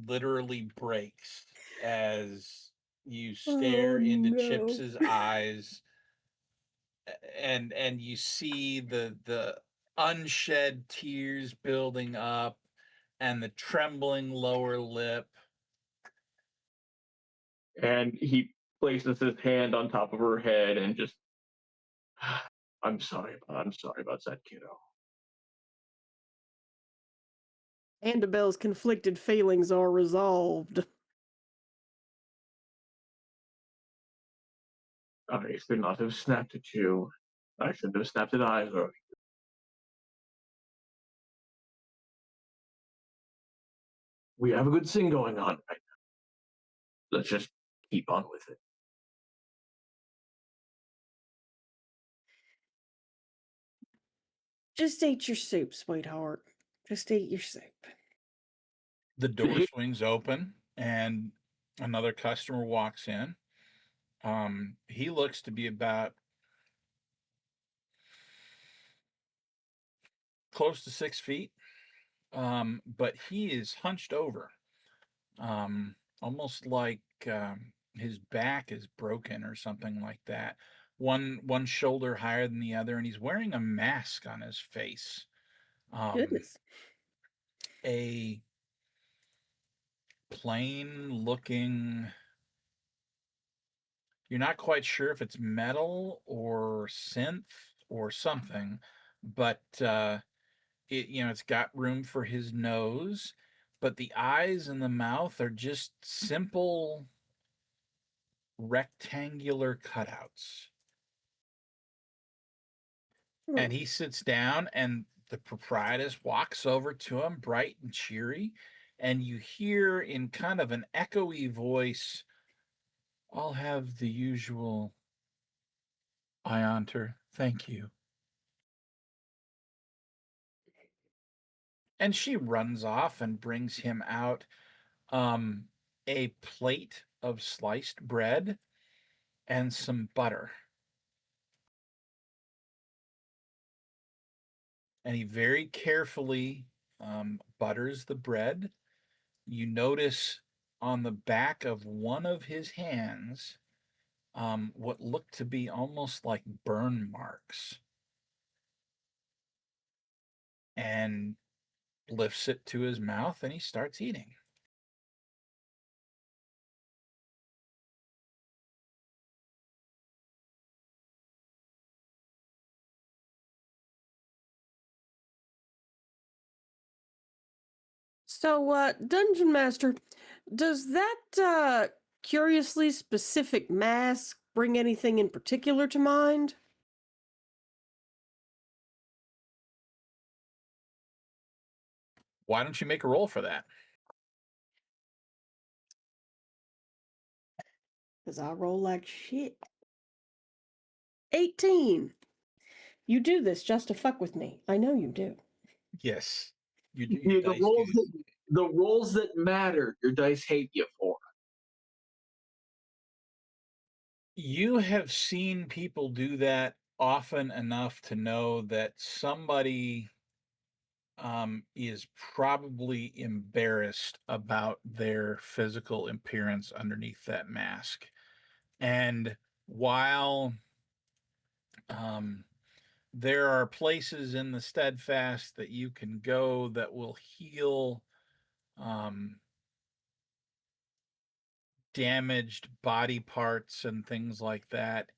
literally breaks as you stare into no. Chips's eyes and you see the unshed tears building up and the trembling lower lip. And he places his hand on top of her head and just, I'm sorry about that, kiddo. Annabelle's conflicted feelings are resolved. I should not have snapped at you. I shouldn't have snapped at either. We have a good thing going on right now. Let's just keep on with it. Just eat your soup, sweetheart. Just eat your soup. The door swings open and another customer walks in. He looks to be about close to 6 feet, but he is hunched over, almost like his back is broken or something like that. One shoulder higher than the other, and he's wearing a mask on his face. Goodness. A plain looking, you're not quite sure if it's metal or synth or something, but it's got room for his nose, but the eyes and the mouth are just simple rectangular cutouts. And he sits down and the proprietress walks over to him, bright and cheery, and you hear in kind of an echoey voice, "I'll have the usual Ionter, thank you." And she runs off and brings him out. a plate of sliced bread and some butter. And he very carefully butters the bread. You notice on the back of one of his hands what looked to be almost like burn marks. And lifts it to his mouth and he starts eating. So, Dungeon Master, does that curiously specific mask bring anything in particular to mind? Why don't you make a roll for that? Because I roll like shit. 18. You do this just to fuck with me. I know you do. Yes, you do. Yeah, Your dice do. the roles that matter, your dice hate you for. You have seen people do that often enough to know that somebody is probably embarrassed about their physical appearance underneath that mask. And while there are places in the steadfast that you can go that will heal damaged body parts and things like that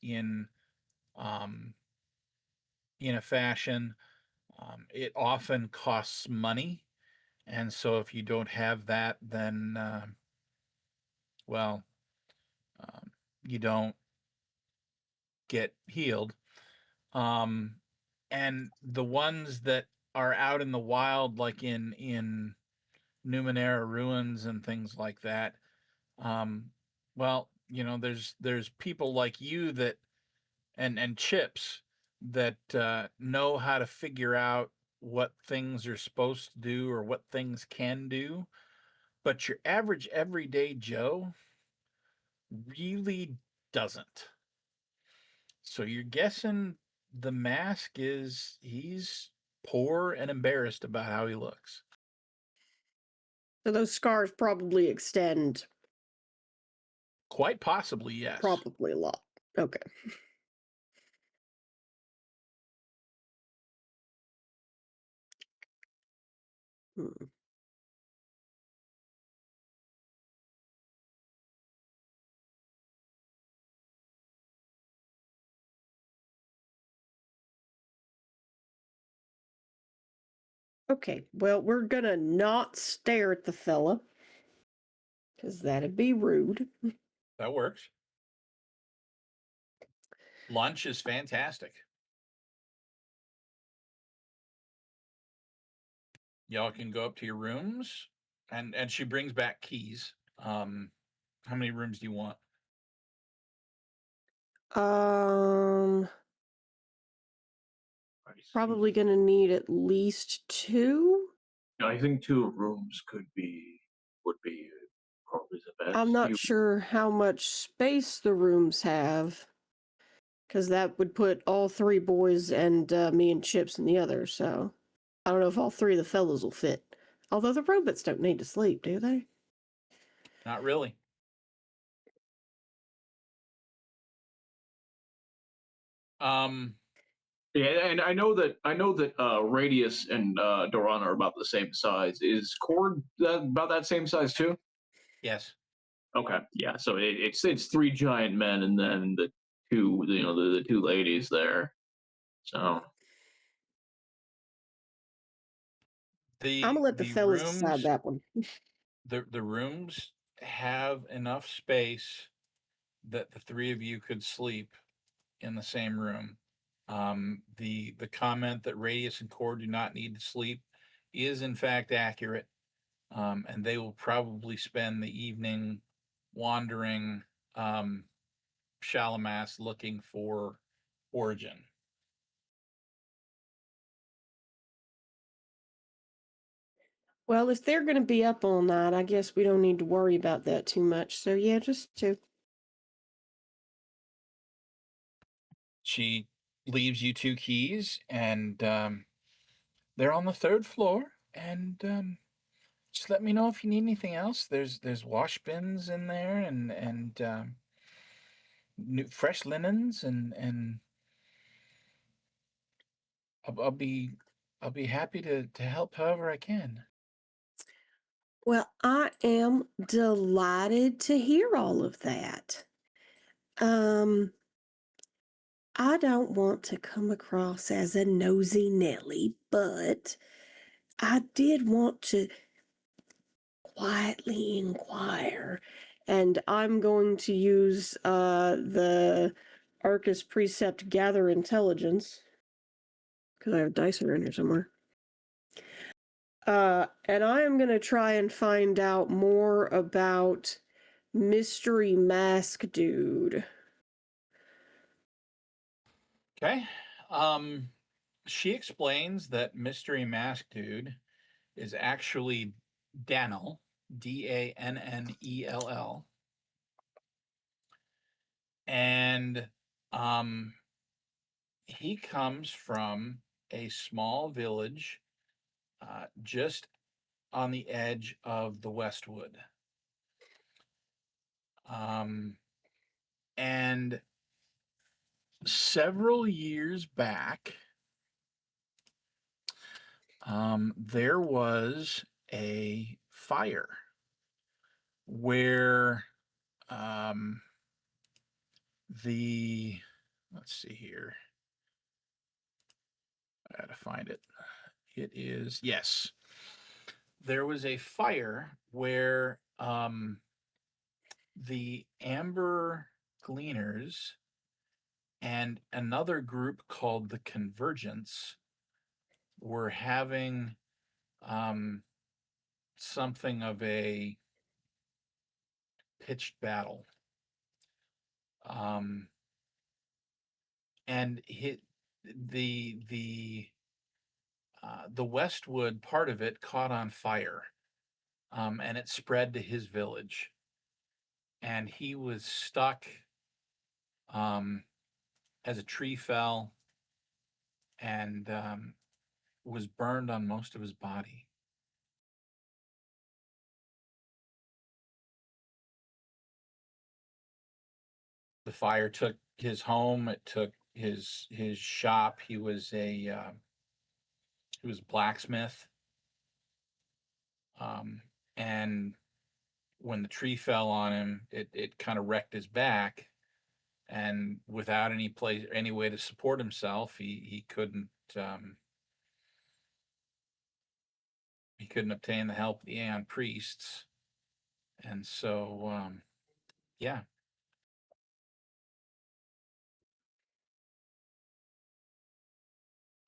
um, in a fashion. It often costs money, and so if you don't have that, then well, um, you don't get healed. Um, and the ones that are out in the wild, like in Numenera ruins and things like that, um, well, there's people like you that and Chips that know how to figure out what things are supposed to do or what things can do, but your average everyday Joe really doesn't. So you're guessing the mask is he's poor and embarrassed about how he looks. So those scars probably extend Quite possibly, yes. probably a lot. Okay. Hmm. Okay, well, we're gonna not stare at the fella, because that'd be rude. That works. Lunch is fantastic. Y'all can go up to your rooms, and she brings back keys. How many rooms do you want? Um, probably gonna need at least 2. I think 2 rooms would be probably the best. I'm not sure how much space the rooms have, because that would put all 3 boys and me and Chips in the other, so I don't know if all 3 of the fellows will fit. Although the robots don't need to sleep, do they? Not really. Yeah, and I know that Radius and Doran are about the same size. Is Cord about that same size too? Yes. Okay, yeah. So it's 3 giant men and then the 2 the 2 ladies there. So I'm gonna let the fellas decide that one. The rooms have enough space that the 3 of you could sleep in the same room. The comment that Radius and Core do not need to sleep is in fact accurate. And they will probably spend the evening wandering Shalamas looking for Origin. Well, if they're going to be up all night, I guess we don't need to worry about that too much. So, yeah, just two. She leaves you 2 keys, and they're on the 3rd floor. And just let me know if you need anything else. There's wash bins in there, and new fresh linens, and I'll be happy to help however I can. Well, I am delighted to hear all of that. Um, I don't want to come across as a nosy Nelly, but I did want to quietly inquire, and I'm going to use the Arcus Precept Gather Intelligence because I have dice around here somewhere. And I am going to try and find out more about Mystery Mask Dude. Okay. She explains that Mystery Mask Dude is actually Dannel, Dannell, and he comes from a small village just on the edge of the Westwood. And several years back, there was a fire where the let's see here. I gotta find it. It is, yes. There was a fire where the Amber Gleaners and another group called the Convergence were having something of a pitched battle. And the Westwood part of it caught on fire, and it spread to his village, and he was stuck as a tree fell and was burned on most of his body. The fire took his home. It took his shop. He was a blacksmith. And when the tree fell on him, it kind of wrecked his back. And without any way to support himself, he couldn't obtain the help of the Aeon priests. And so, yeah.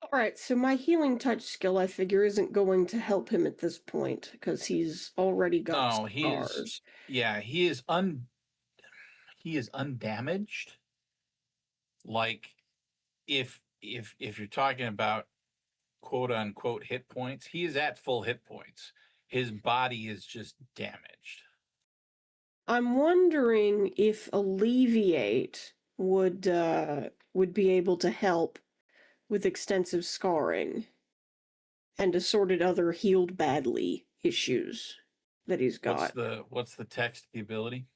All right, so my healing touch skill, I figure, isn't going to help him at this point because he's already got No, he is. scars. Yeah, he is undamaged. Like, if you're talking about quote unquote hit points, he is at full hit points. His body is just damaged. I'm wondering if Alleviate would be able to help with extensive scarring and assorted other healed badly issues that he's got. What's the text of the ability?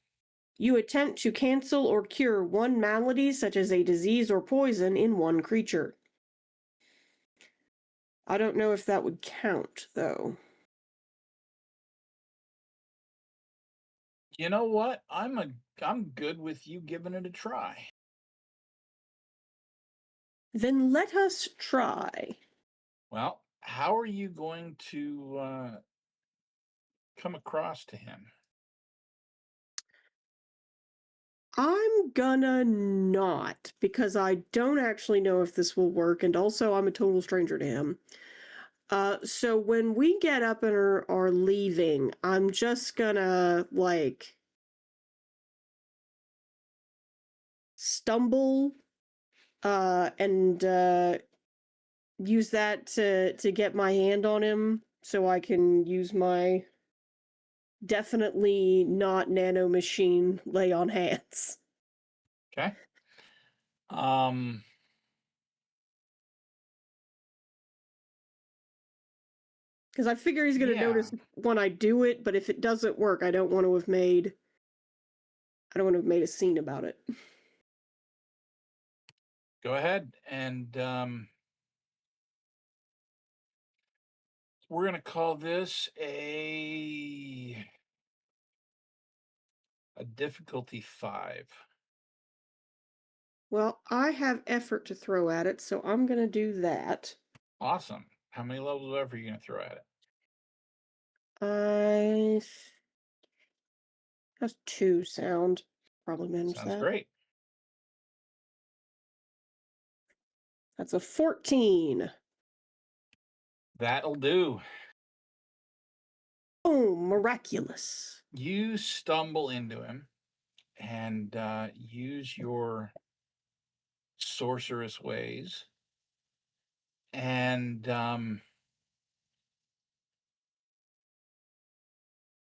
You attempt to cancel or cure one malady, such as a disease or poison, in one creature. I don't know if that would count, though. You know what? I'm good with you giving it a try. Then let us try. Well, how are you going to come across to him? I'm gonna not, because I don't actually know if this will work, and also I'm a total stranger to him. So when we get up and are leaving, I'm just gonna, like, stumble, and use that to get my hand on him so I can use my definitely not nano machine lay on hands. Okay. Because I figure he's going to Yeah. notice when I do it, but if it doesn't work, I don't want to have made a scene about it. Go ahead, and we're going to call this a difficulty 5. Well, I have effort to throw at it, so I'm going to do that. Awesome. How many levels of effort are you going to throw at it? That's 2 sound. Probably manage Sounds that. great. That's a 14. That'll do. Oh, miraculous. You stumble into him and use your sorceress ways, and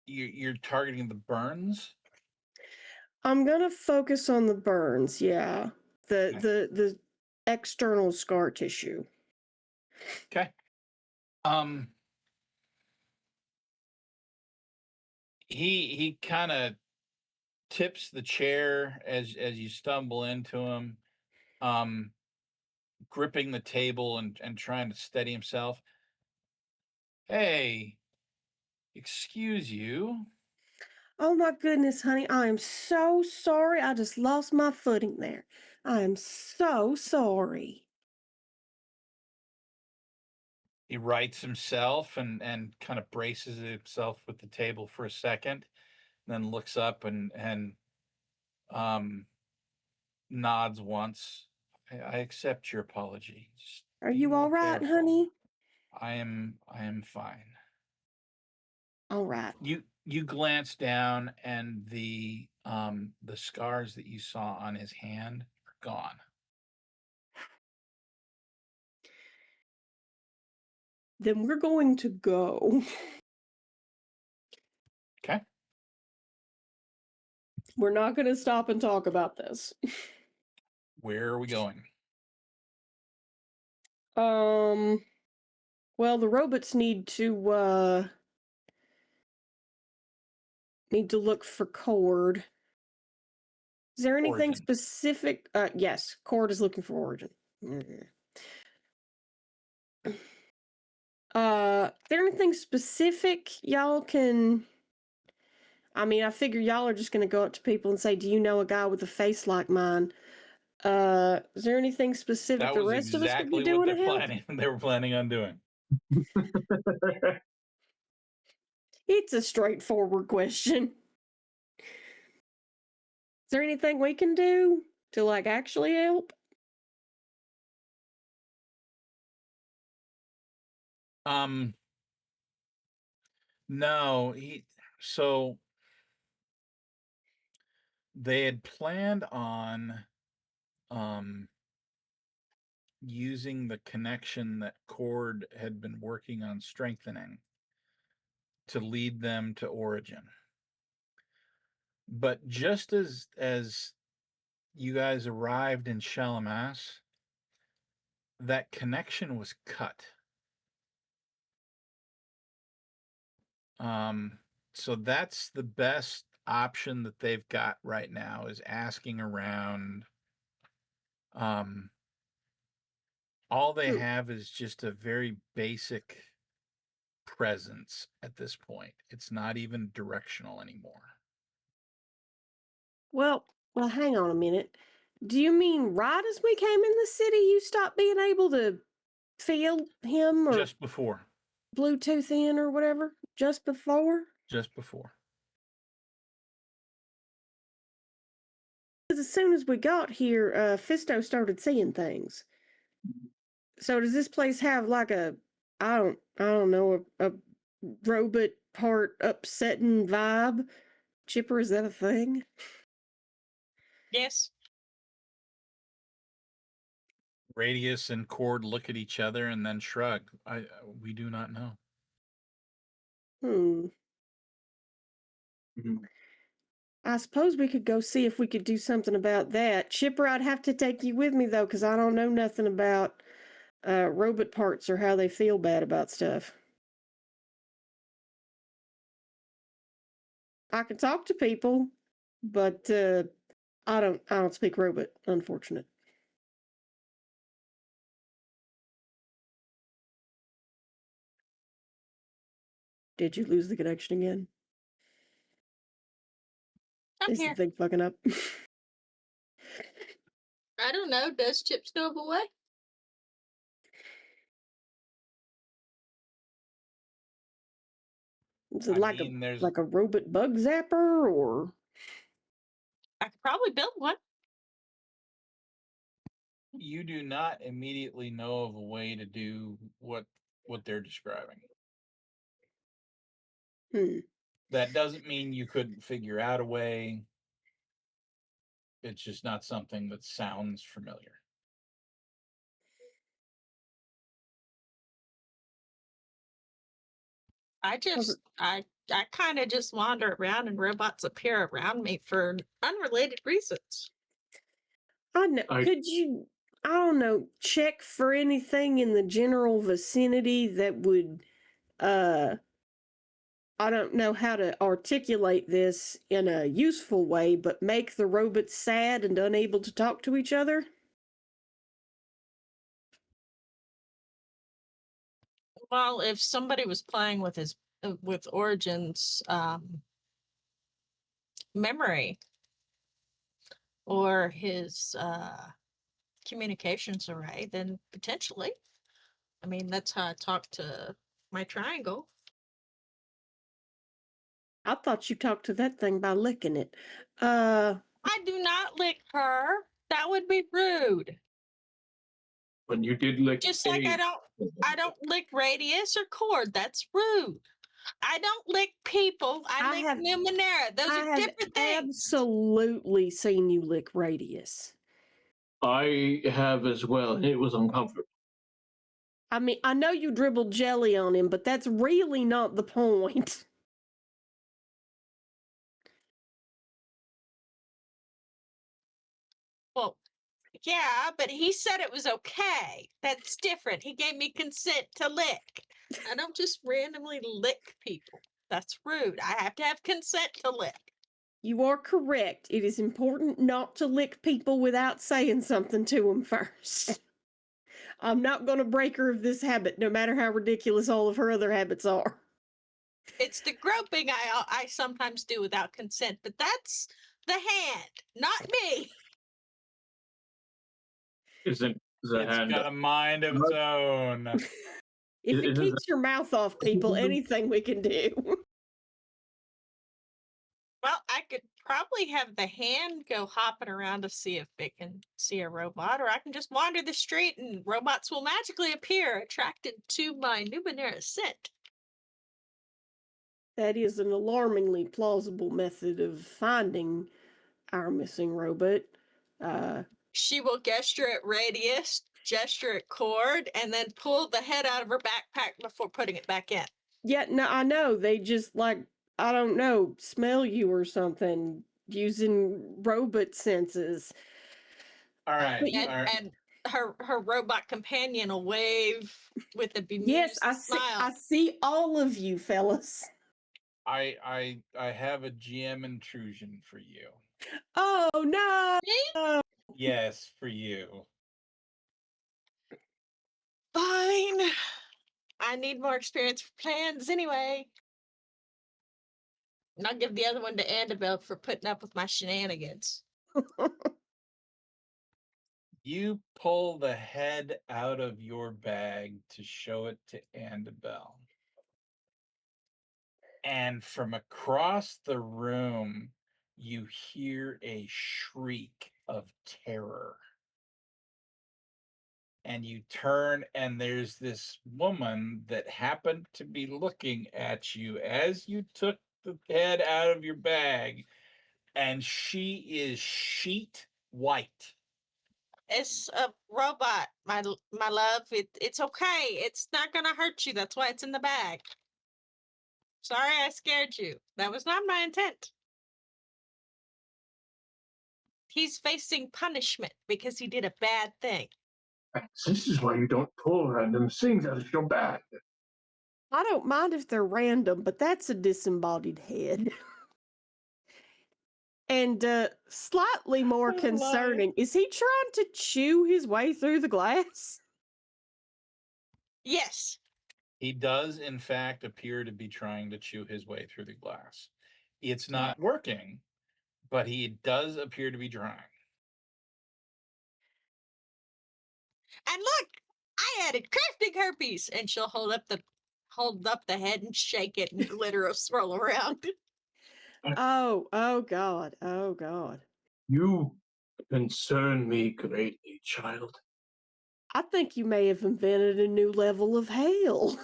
you're targeting the burns. I'm gonna focus on the burns, yeah. Okay. The external scar tissue. Okay. He kind of tips the chair as you stumble into him, gripping the table and trying to steady himself. Hey, excuse you. Oh my goodness, honey, I am so sorry. I just lost my footing there. I am so sorry. He rights himself and kind of braces himself with the table for a second, then looks up and nods once. I accept your apology. Just Are be you all more right, careful. honey? I am fine. All right. You glance down and the scars that you saw on his hand are gone. Then we're going to go. Okay. We're not going to stop and talk about this. Where are we going? Well, the robots need to look for Cord. Is there anything Origin. specific? Yes, Cord is looking for Origin. Is there anything specific y'all can? I mean, I figure y'all are just gonna go up to people and say, "Do you know a guy with a face like mine?" Is there anything specific That the was rest of us could be exactly what doing they're to help? planning. They were planning on doing. It's a straightforward question. Is there anything we can do to like actually help? No, so they had planned on using the connection that Cord had been working on strengthening to lead them to Origin. But just as you guys arrived in Shalamass, that connection was cut. So that's the best option that they've got right now, is asking around. All they have is just a very basic presence at this point. It's not even directional anymore. Well, hang on a minute. Do you mean right as we came in the city, you stopped being able to feel him or Just before. Bluetooth in or whatever? Just before? Just before. Because as soon as we got here, Fisto started seeing things. So does this place have like a, I don't know, a robot part upsetting vibe? Chipper, is that a thing? Yes. Radius and Cord look at each other and then shrug. We do not know. Hmm. Mhm. I suppose we could go see if we could do something about that. Chipper, I'd have to take you with me though, because I don't know nothing about robot parts or how they feel bad about stuff. I can talk to people, but I don't speak robot, unfortunate. Did you lose the connection again? I'm Is the here. thing fucking up? I don't know. Does Chip still have a way? Is it I like mean, there's a robot bug zapper or I could probably build one. you do not immediately know of a way to do what they're describing. hmm. That doesn't mean you couldn't figure out a way. It's just not something that sounds familiar. I kind of just wander around and robots appear around me for unrelated reasons. I know. I- Could you, I don't know, check for anything in the general vicinity that would, I don't know how to articulate this in a useful way, but make the robots sad and unable to talk to each other? Well, if somebody was playing with with Origin's memory or his communications array, then potentially. I mean, that's how I talk to my triangle. I thought you talked to that thing by licking it. I do not lick her. That would be rude. When you did lick Just like I don't lick radius or cord. That's rude. I don't lick people. I I lick have- Numenera. Those I are have different things. absolutely seen you lick Radius. I have as well, and it was uncomfortable. I mean, I know you dribbled jelly on him, but that's really not the point. Well, yeah, but he said it was okay. That's different. He gave me consent to lick. I don't just randomly lick people. That's rude. I have to have consent to lick. You are correct. It is important not to lick people without saying something to them first. I'm not going to break her of this habit, no matter how ridiculous all of her other habits are. It's the groping I sometimes do without consent, but that's the hand, not me. Isn't the It's hand? got a mind of its own. If it Isn't keeps your mouth off people, anything we can do. Well, I could probably have the hand go hopping around to see if it can see a robot, or I can just wander the street and robots will magically appear, attracted to my Numenera scent. That is an alarmingly plausible method of finding our missing robot. She will gesture at radius, gesture at cord, and then pull the head out of her backpack before putting it back in. Yeah, no, I know. They just I don't know, smell you or something using robot senses. All right. But all right. And her robot companion will wave with a bemused yes, I smile. see all of you fellas. I have a GM intrusion for you. Oh no! Me? Yes, for you. Fine. I need more experience for plans anyway. And I'll give the other one to Annabelle for putting up with my shenanigans. You pull the head out of your bag to show it to Annabelle. And from across the room, you hear a shriek of terror. And you turn, and there's this woman that happened to be looking at you as you took the head out of your bag, and she is sheet white. It's a robot, my love. It's okay. It's not gonna hurt you. That's why it's in the bag. Sorry I scared you. That was not my intent. He's facing punishment because he did a bad thing. This is why you don't pull random things out of your bag. I don't mind if they're random, but that's a disembodied head. And slightly more Oh, my. concerning, is he trying to chew his way through the glass? Yes. He does, in fact, appear to be trying to chew his way through the glass. It's not working, but he does appear to be trying. And look, I added crafting herpes, and she'll hold up the head and shake it, and glitter will swirl around. Oh God, oh God. You concern me greatly, child. I think you may have invented a new level of hell.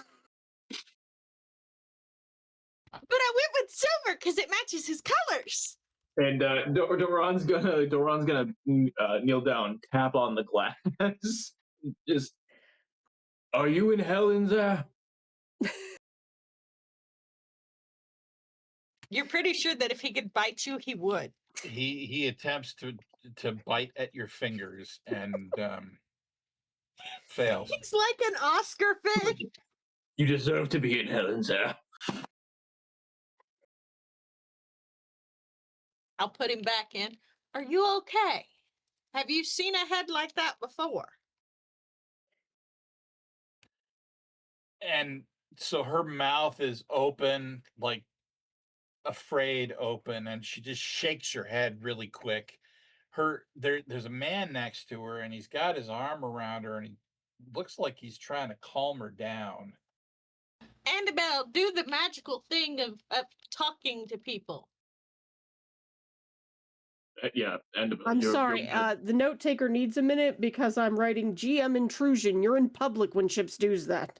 But I went with silver because it matches his colors. And Doran's gonna kneel down, tap on the glass. Just, are you in hell in there? You're pretty sure that if he could bite you, he would. He attempts to bite at your fingers and fails. He's like an Oscar fish. You deserve to be in hell in there. I'll put him back in. Are you okay? Have you seen a head like that before? And so her mouth is open, like afraid open, and she just shakes her head really quick. There's a man next to her, and he's got his arm around her, and he looks like he's trying to calm her down. Annabelle, do the magical thing of talking to people. Yeah, Annabelle. I'm sorry, the note taker needs a minute because I'm writing GM intrusion. You're in public when Chips does that.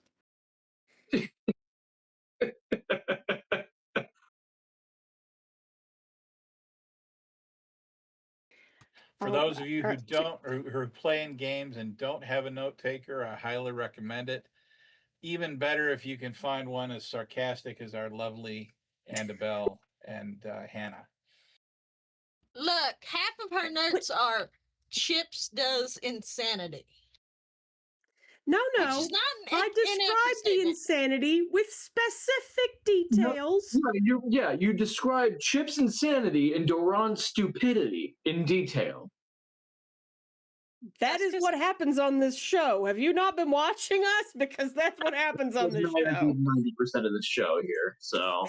For Oh, those of you who alright, don't, or who are playing games and don't have a note taker, I highly recommend it. Even better if you can find one as sarcastic as our lovely Annabelle and Hannah. Look, half of her notes are Chips does insanity. No, Which no. is not an I inaccurate described the statement. insanity with specific details. You described Chip's insanity and Doran's stupidity in detail. That That's is 'cause- what happens on this show. Have you not been watching us? Because that's what happens on this show. 90% of the show here, so.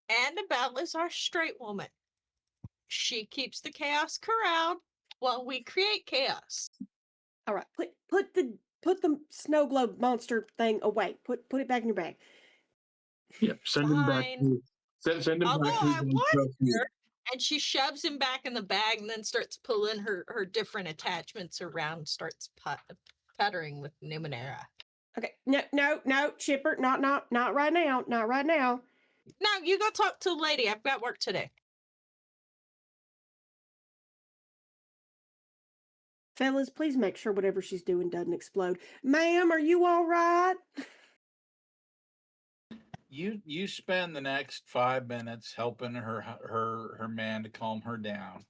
Annabelle is our straight woman. She keeps the chaos corralled while we create chaos. All right, put the snow globe monster thing away. Put it back in your bag. Yep, send him back. Fine. Send him Although back. I was there, and she shoves him back in the bag and then starts pulling her different attachments around, starts puttering with Numenera. Okay, no, Chipper, not right now, not right now. No, you go talk to the lady. I've got work today. Fellas, please make sure whatever she's doing doesn't explode. Ma'am, are you all right? You spend the next 5 minutes helping her man to calm her down.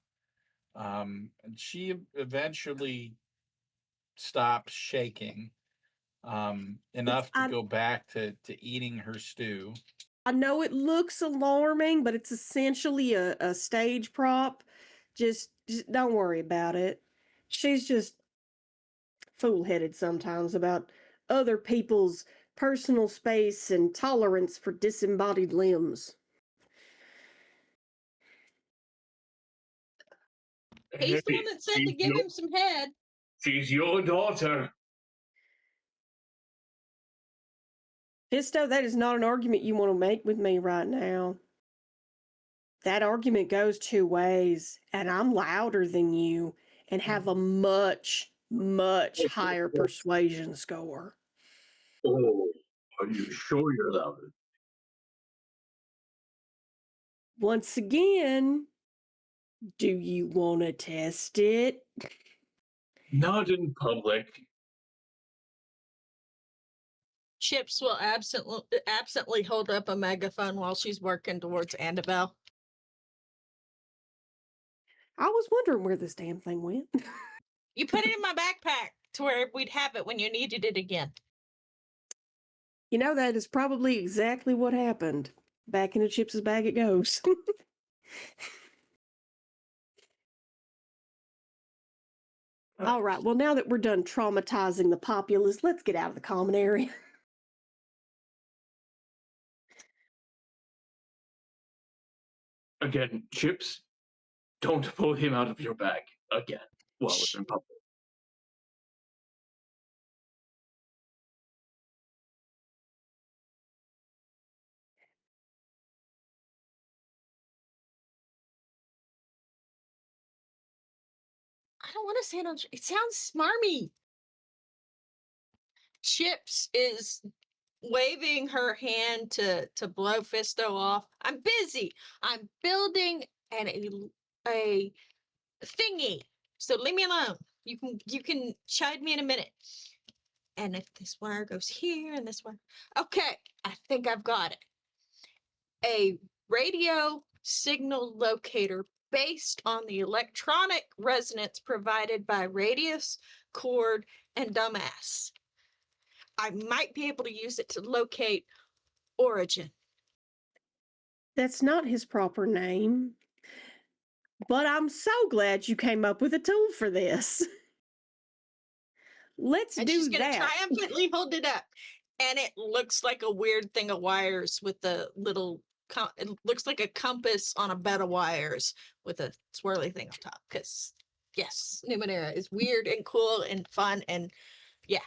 And she eventually stops shaking enough to go back to eating her stew. I know it looks alarming, but it's essentially a stage prop. Just don't worry about it. She's just fool-headed sometimes about other people's personal space and tolerance for disembodied limbs. He's the one that said to give him some head. She's your daughter. Fisto, that is not an argument you want to make with me right now. That argument goes two ways, and I'm louder than you and have a much, much higher persuasion score. Oh, are you sure you're louder? Once again, do you want to test it? Not in public. Chips will absently hold up a megaphone while she's working towards Annabelle. I was wondering where this damn thing went. You put it in my backpack to where we'd have it when you needed it again. You know, that is probably exactly what happened. Back into Chips's bag it goes. All right, well, now that we're done traumatizing the populace, let's get out of the common area. Again, Chips, don't pull him out of your bag again while we're in public. I don't want to say it. It sounds smarmy. Chips is waving her hand to blow Fisto off. I'm busy. I'm building a thingy. So leave me alone. You can chide me in a minute. And if this wire goes here and this one, okay, I think I've got it. A radio signal locator based on the electronic resonance provided by radius, chord, and dumbass. I might be able to use it to locate origin. That's not his proper name. But I'm so glad you came up with a tool for this. Let's And do she's gonna that. triumphantly hold it up. And it looks like a weird thing of wires with the little it looks like a compass on a bed of wires with a swirly thing on top. Because yes, Numenera is weird and cool and fun and yeah.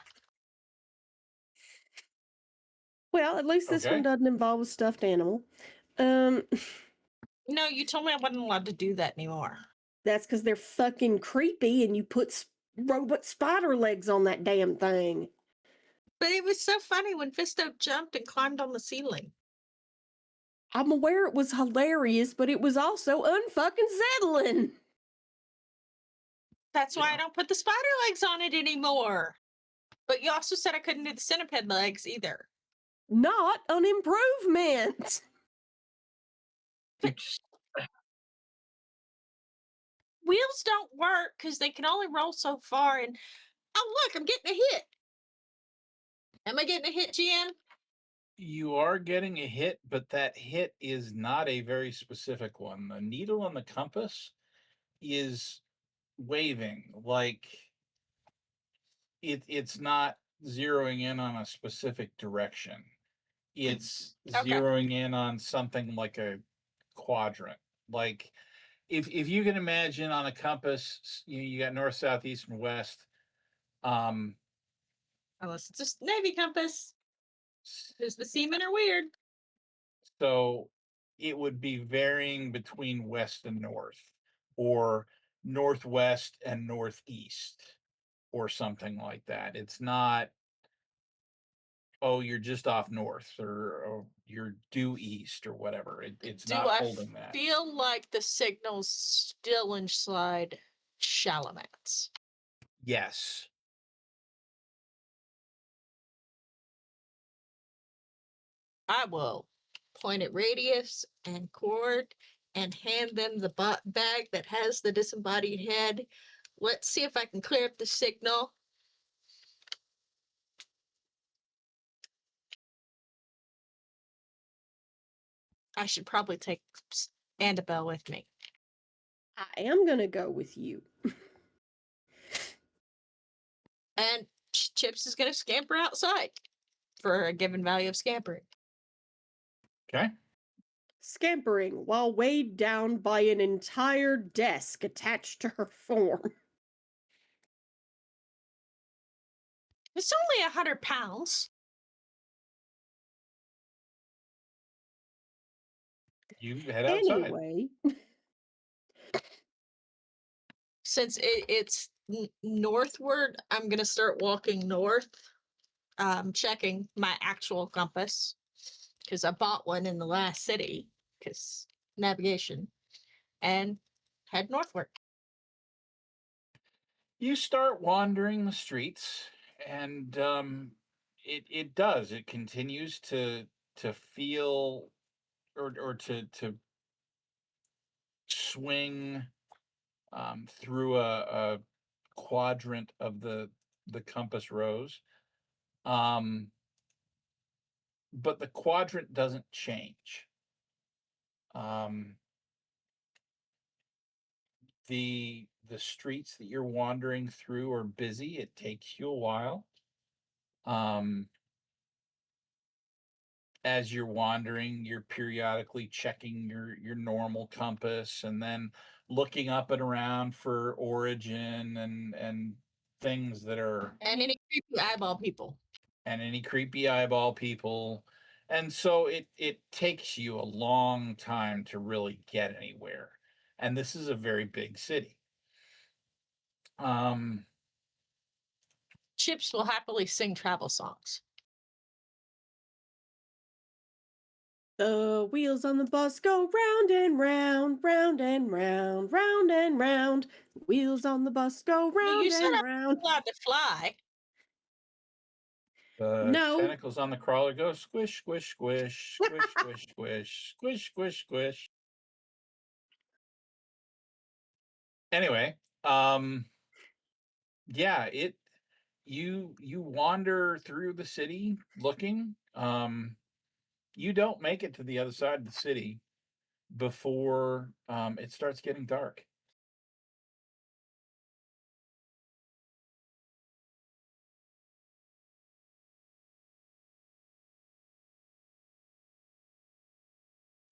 Well, at least this one Okay. doesn't involve a stuffed animal. No, you told me I wasn't allowed to do that anymore. That's because they're fucking creepy and you put robot spider legs on that damn thing. But it was so funny when Fisto jumped and climbed on the ceiling. I'm aware it was hilarious, but it was also unfucking settling. That's why I don't put the spider legs on it anymore. But you also said I couldn't do the centipede legs either. Not an improvement. Wheels don't work because they can only roll so far. And oh, look, I'm getting a hit. Am I getting a hit, GM? You are getting a hit, but that hit is not a very specific one. The needle on the compass is waving, like it's not zeroing in on a specific direction. It's Okay. zeroing in on something like a quadrant. Like if you can imagine on a compass, you got north, south, east, and west. Unless it's just Navy compass. Because the seamen are weird. So it would be varying between west and north, or northwest and northeast, or something like that. It's not, oh, you're just off north, or you're due east, or whatever. It's Do not I holding that. feel like the signal's still inside Shalamance? Yes. I will point at radius and chord and hand them the bag that has the disembodied head. Let's see if I can clear up the signal. I should probably take Annabelle with me. I am going to go with you. And Chips is going to scamper outside for a given value of scampering. Okay. Scampering while weighed down by an entire desk attached to her form. It's only 100 pounds. You head outside. Anyway. Since it's northward, I'm going to start walking north, checking my actual compass because I bought one in the last city because navigation, and head northward. You start wandering the streets, and it does. It continues to feel or to swing through a quadrant of the compass rose. But the quadrant doesn't change. The streets that you're wandering through are busy. It takes you a while. As you're wandering, you're periodically checking your normal compass and then looking up and around for origin and things that are And any creepy eyeball people. and any creepy eyeball people. And so it takes you a long time to really get anywhere. And this is a very big city. Chips will happily sing travel songs. The wheels on the bus go round and round, round and round, round and round. The wheels on the bus go round You said and I'm round. allowed to fly. The No. tentacles on the crawler go squish, squish, squish, squish, squish, squish, squish, squish, squish. Anyway, yeah, you wander through the city looking. You don't make it to the other side of the city before it starts getting dark.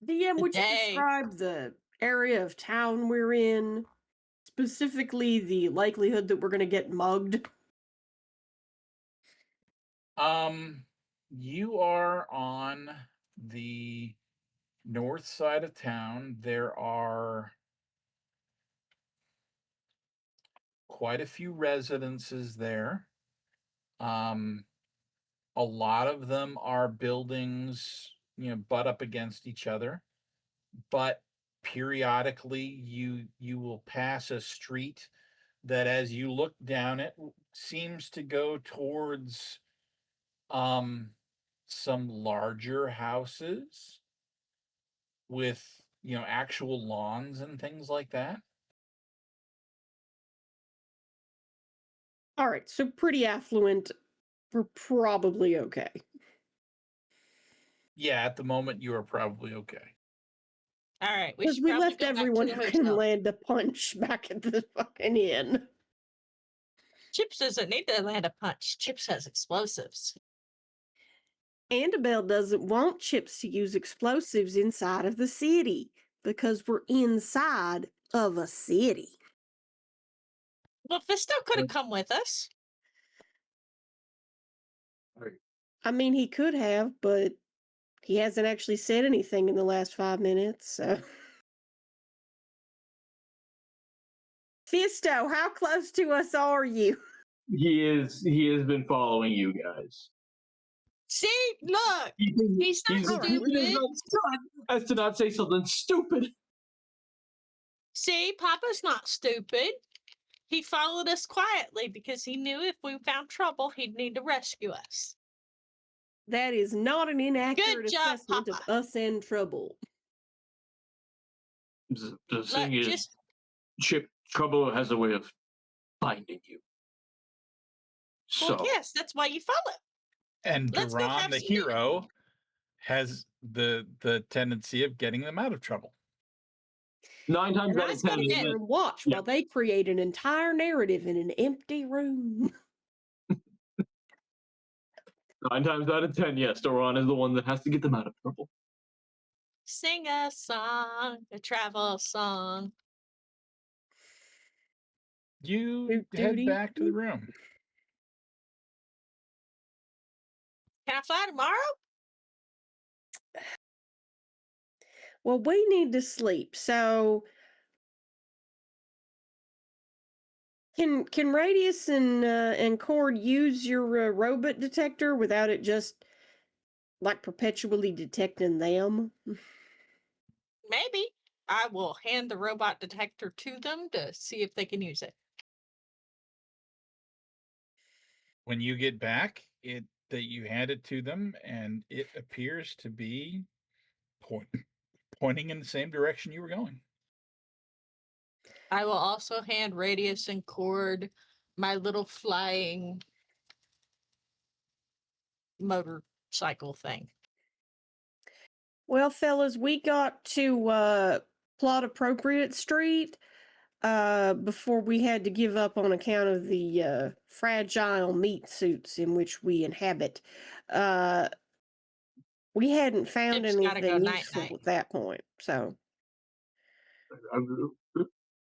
DM, would you Today. describe the area of town we're in? Specifically, the likelihood that we're going to get mugged? You are on the north side of town. There are quite a few residences there. A lot of them are buildings, butt up against each other, but periodically you will pass a street that as you look down it seems to go towards some larger houses with actual lawns and things like that. All right, so pretty affluent. We're probably okay. Yeah, at the moment you are probably okay. All right, we Because should we probably left go back to everyone the who can hotel. land a punch back at the fucking inn. Chips doesn't need to land a punch. Chips has explosives. Annabelle doesn't want Chips to use explosives inside of the city because we're inside of a city. Well, Fisto could have come with us. I mean, he could have, but he hasn't actually said anything in the last 5 minutes, so. Fisto, how close to us are you? He has been following you guys. See, look, he's not He's stupid. keeping his mouth shut as to not say something stupid. See, Papa's not stupid. He followed us quietly because he knew if we found trouble, he'd need to rescue us. That is not an inaccurate Good job, assessment of Papa. us in trouble. The thing is, Just Chip, trouble has a way of finding you. So, well, yes, that's why you follow. And Let's go Duran, have the some dinner. hero, has the tendency of getting them out of trouble. 9 times And out I of sit 10, here and watch while they create an entire narrative in an empty room. 9 times out of 10, yes, Doran is the one that has to get them out of trouble. Sing a song, a travel song. You Doot head dooty. back to the room. Can I fly tomorrow? Well, we need to sleep, so can Radius and Cord use your robot detector without it just like perpetually detecting them? Maybe. I will hand the robot detector to them to see if they can use it. When you get back, it that you hand it to them, and it appears to be pointing in the same direction you were going. I will also hand Radius and Cord my little flying motorcycle thing. Well, fellas, we got to plot appropriate street before we had to give up on account of the fragile meat suits in which we inhabit. We hadn't found Chip's gotta go anything night-night. useful at that point, so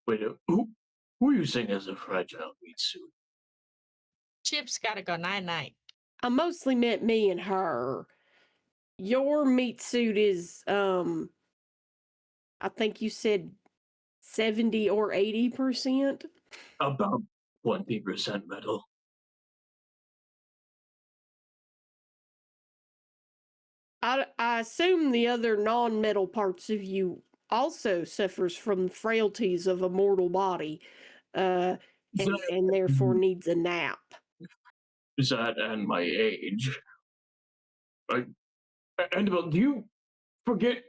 Wait, who are you saying has a fragile meat suit? Chip's gotta go night-night. I mostly meant me and her. Your meat suit is, I think you said 70 or 80%. About 20% metal. I assume the other non-metal parts of you also suffers from frailties of a mortal body, and therefore needs a nap. That and my age. Annabelle, do you forget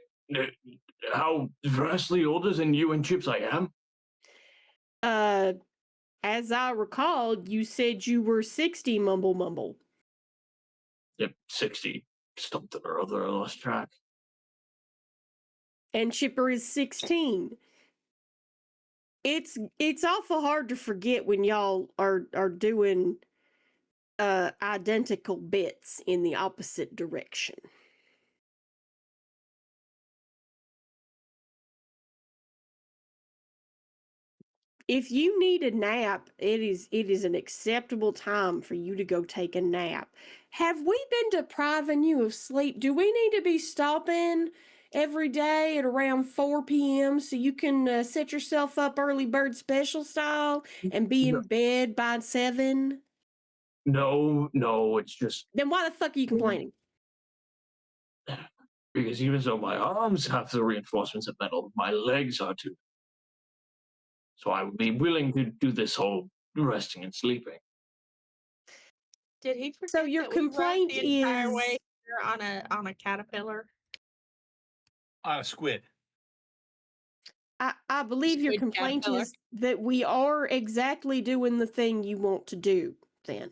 how vastly older than you and Chips I am? As I recall, you said you were 60, mumble. Yep, 60 something or other. I lost track. And Chipper is 16. It's awful hard to forget when y'all are doing identical bits in the opposite direction. If you need a nap, it is an acceptable time for you to go take a nap. Have we been depriving you of sleep? Do we need to be stopping every day at around 4 p.m. so you can set yourself up early bird special style and be in bed by 7? No, it's just Then why the fuck are you complaining? because even though my arms have the reinforcements of metal, my legs are too. So I would be willing to do this whole resting and sleeping. Did he forget So your that we rode complaint the entire way is here on a caterpillar? On a squid. I believe your Squid complaint caterpillar. is that we are exactly doing the thing you want to do then.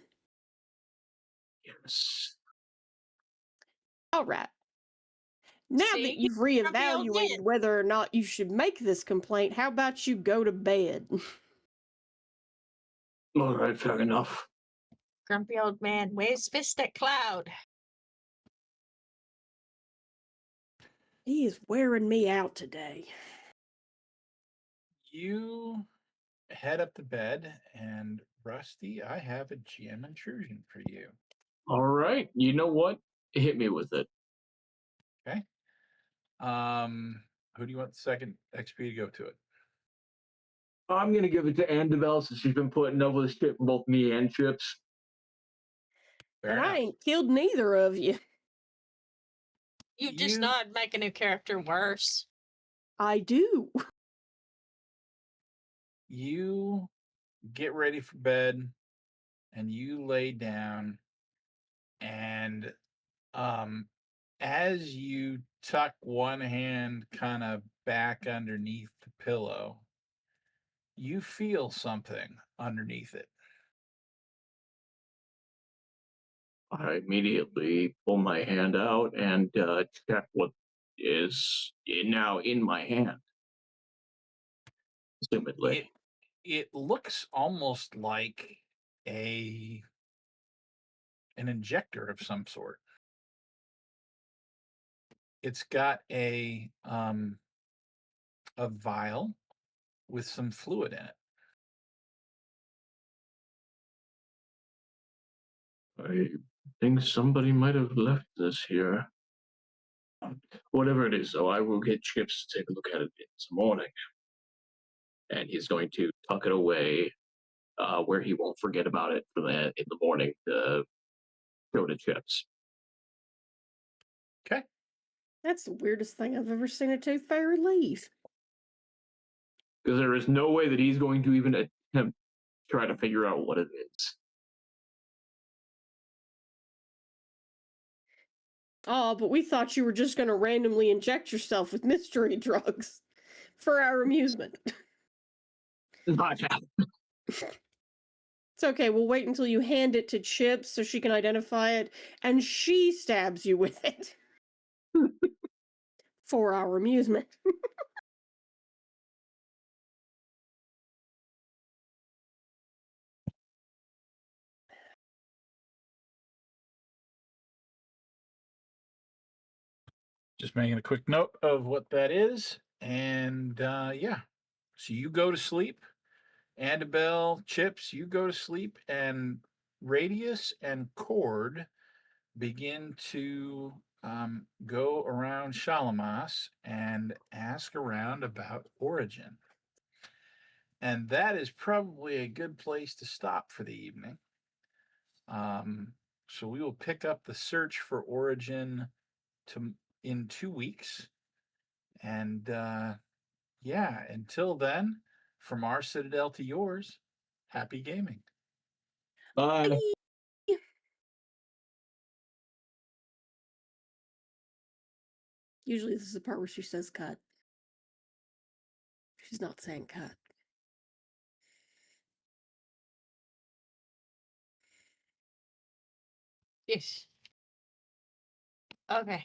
Yes. All right. Now See, that you've grumpy old man. reevaluated whether or not you should make this complaint, how about you go to bed? All right, fair enough. Grumpy old man waves fist at cloud. He is wearing me out today. You head up to bed, and Rusty, I have a GM intrusion for you. All right, you know what? Hit me with it. Okay. Who do you want the second XP to go to it? I'm gonna give it to Annabelle since she's been putting up with shit for both me and Chips. Fair And enough. I ain't killed neither of you. You just know I'd make a new character worse. I do. You get ready for bed, and you lay down, and as you tuck one hand kind of back underneath the pillow, you feel something underneath it. I immediately pull my hand out and check what is now in my hand. Assumedly. It looks almost like an injector of some sort. It's got a vial with some fluid in it. I think somebody might have left this here. Whatever it is, though, I will get Chips to take a look at it in the morning. And he's going to tuck it away where he won't forget about it in the morning to go to Chips. Okay. That's the weirdest thing I've ever seen a tooth fairy leave. Because there is no way that he's going to even attempt to try to figure out what it is. Oh, but we thought you were just going to randomly inject yourself with mystery drugs for our amusement. Not happening. It's okay. We'll wait until you hand it to Chips so she can identify it, and she stabs you with it for our amusement. Just making a quick note of what that is. And yeah, so you go to sleep. Annabelle, Chips, you go to sleep. And Radius and Cord begin to go around Shalamas and ask around about Origin. And that is probably a good place to stop for the evening. So we will pick up the search for Origin in 2 weeks. And yeah, until then, from our Citadel to yours, happy gaming. Bye. Usually this is the part where she says cut. She's not saying cut. Yes. Okay.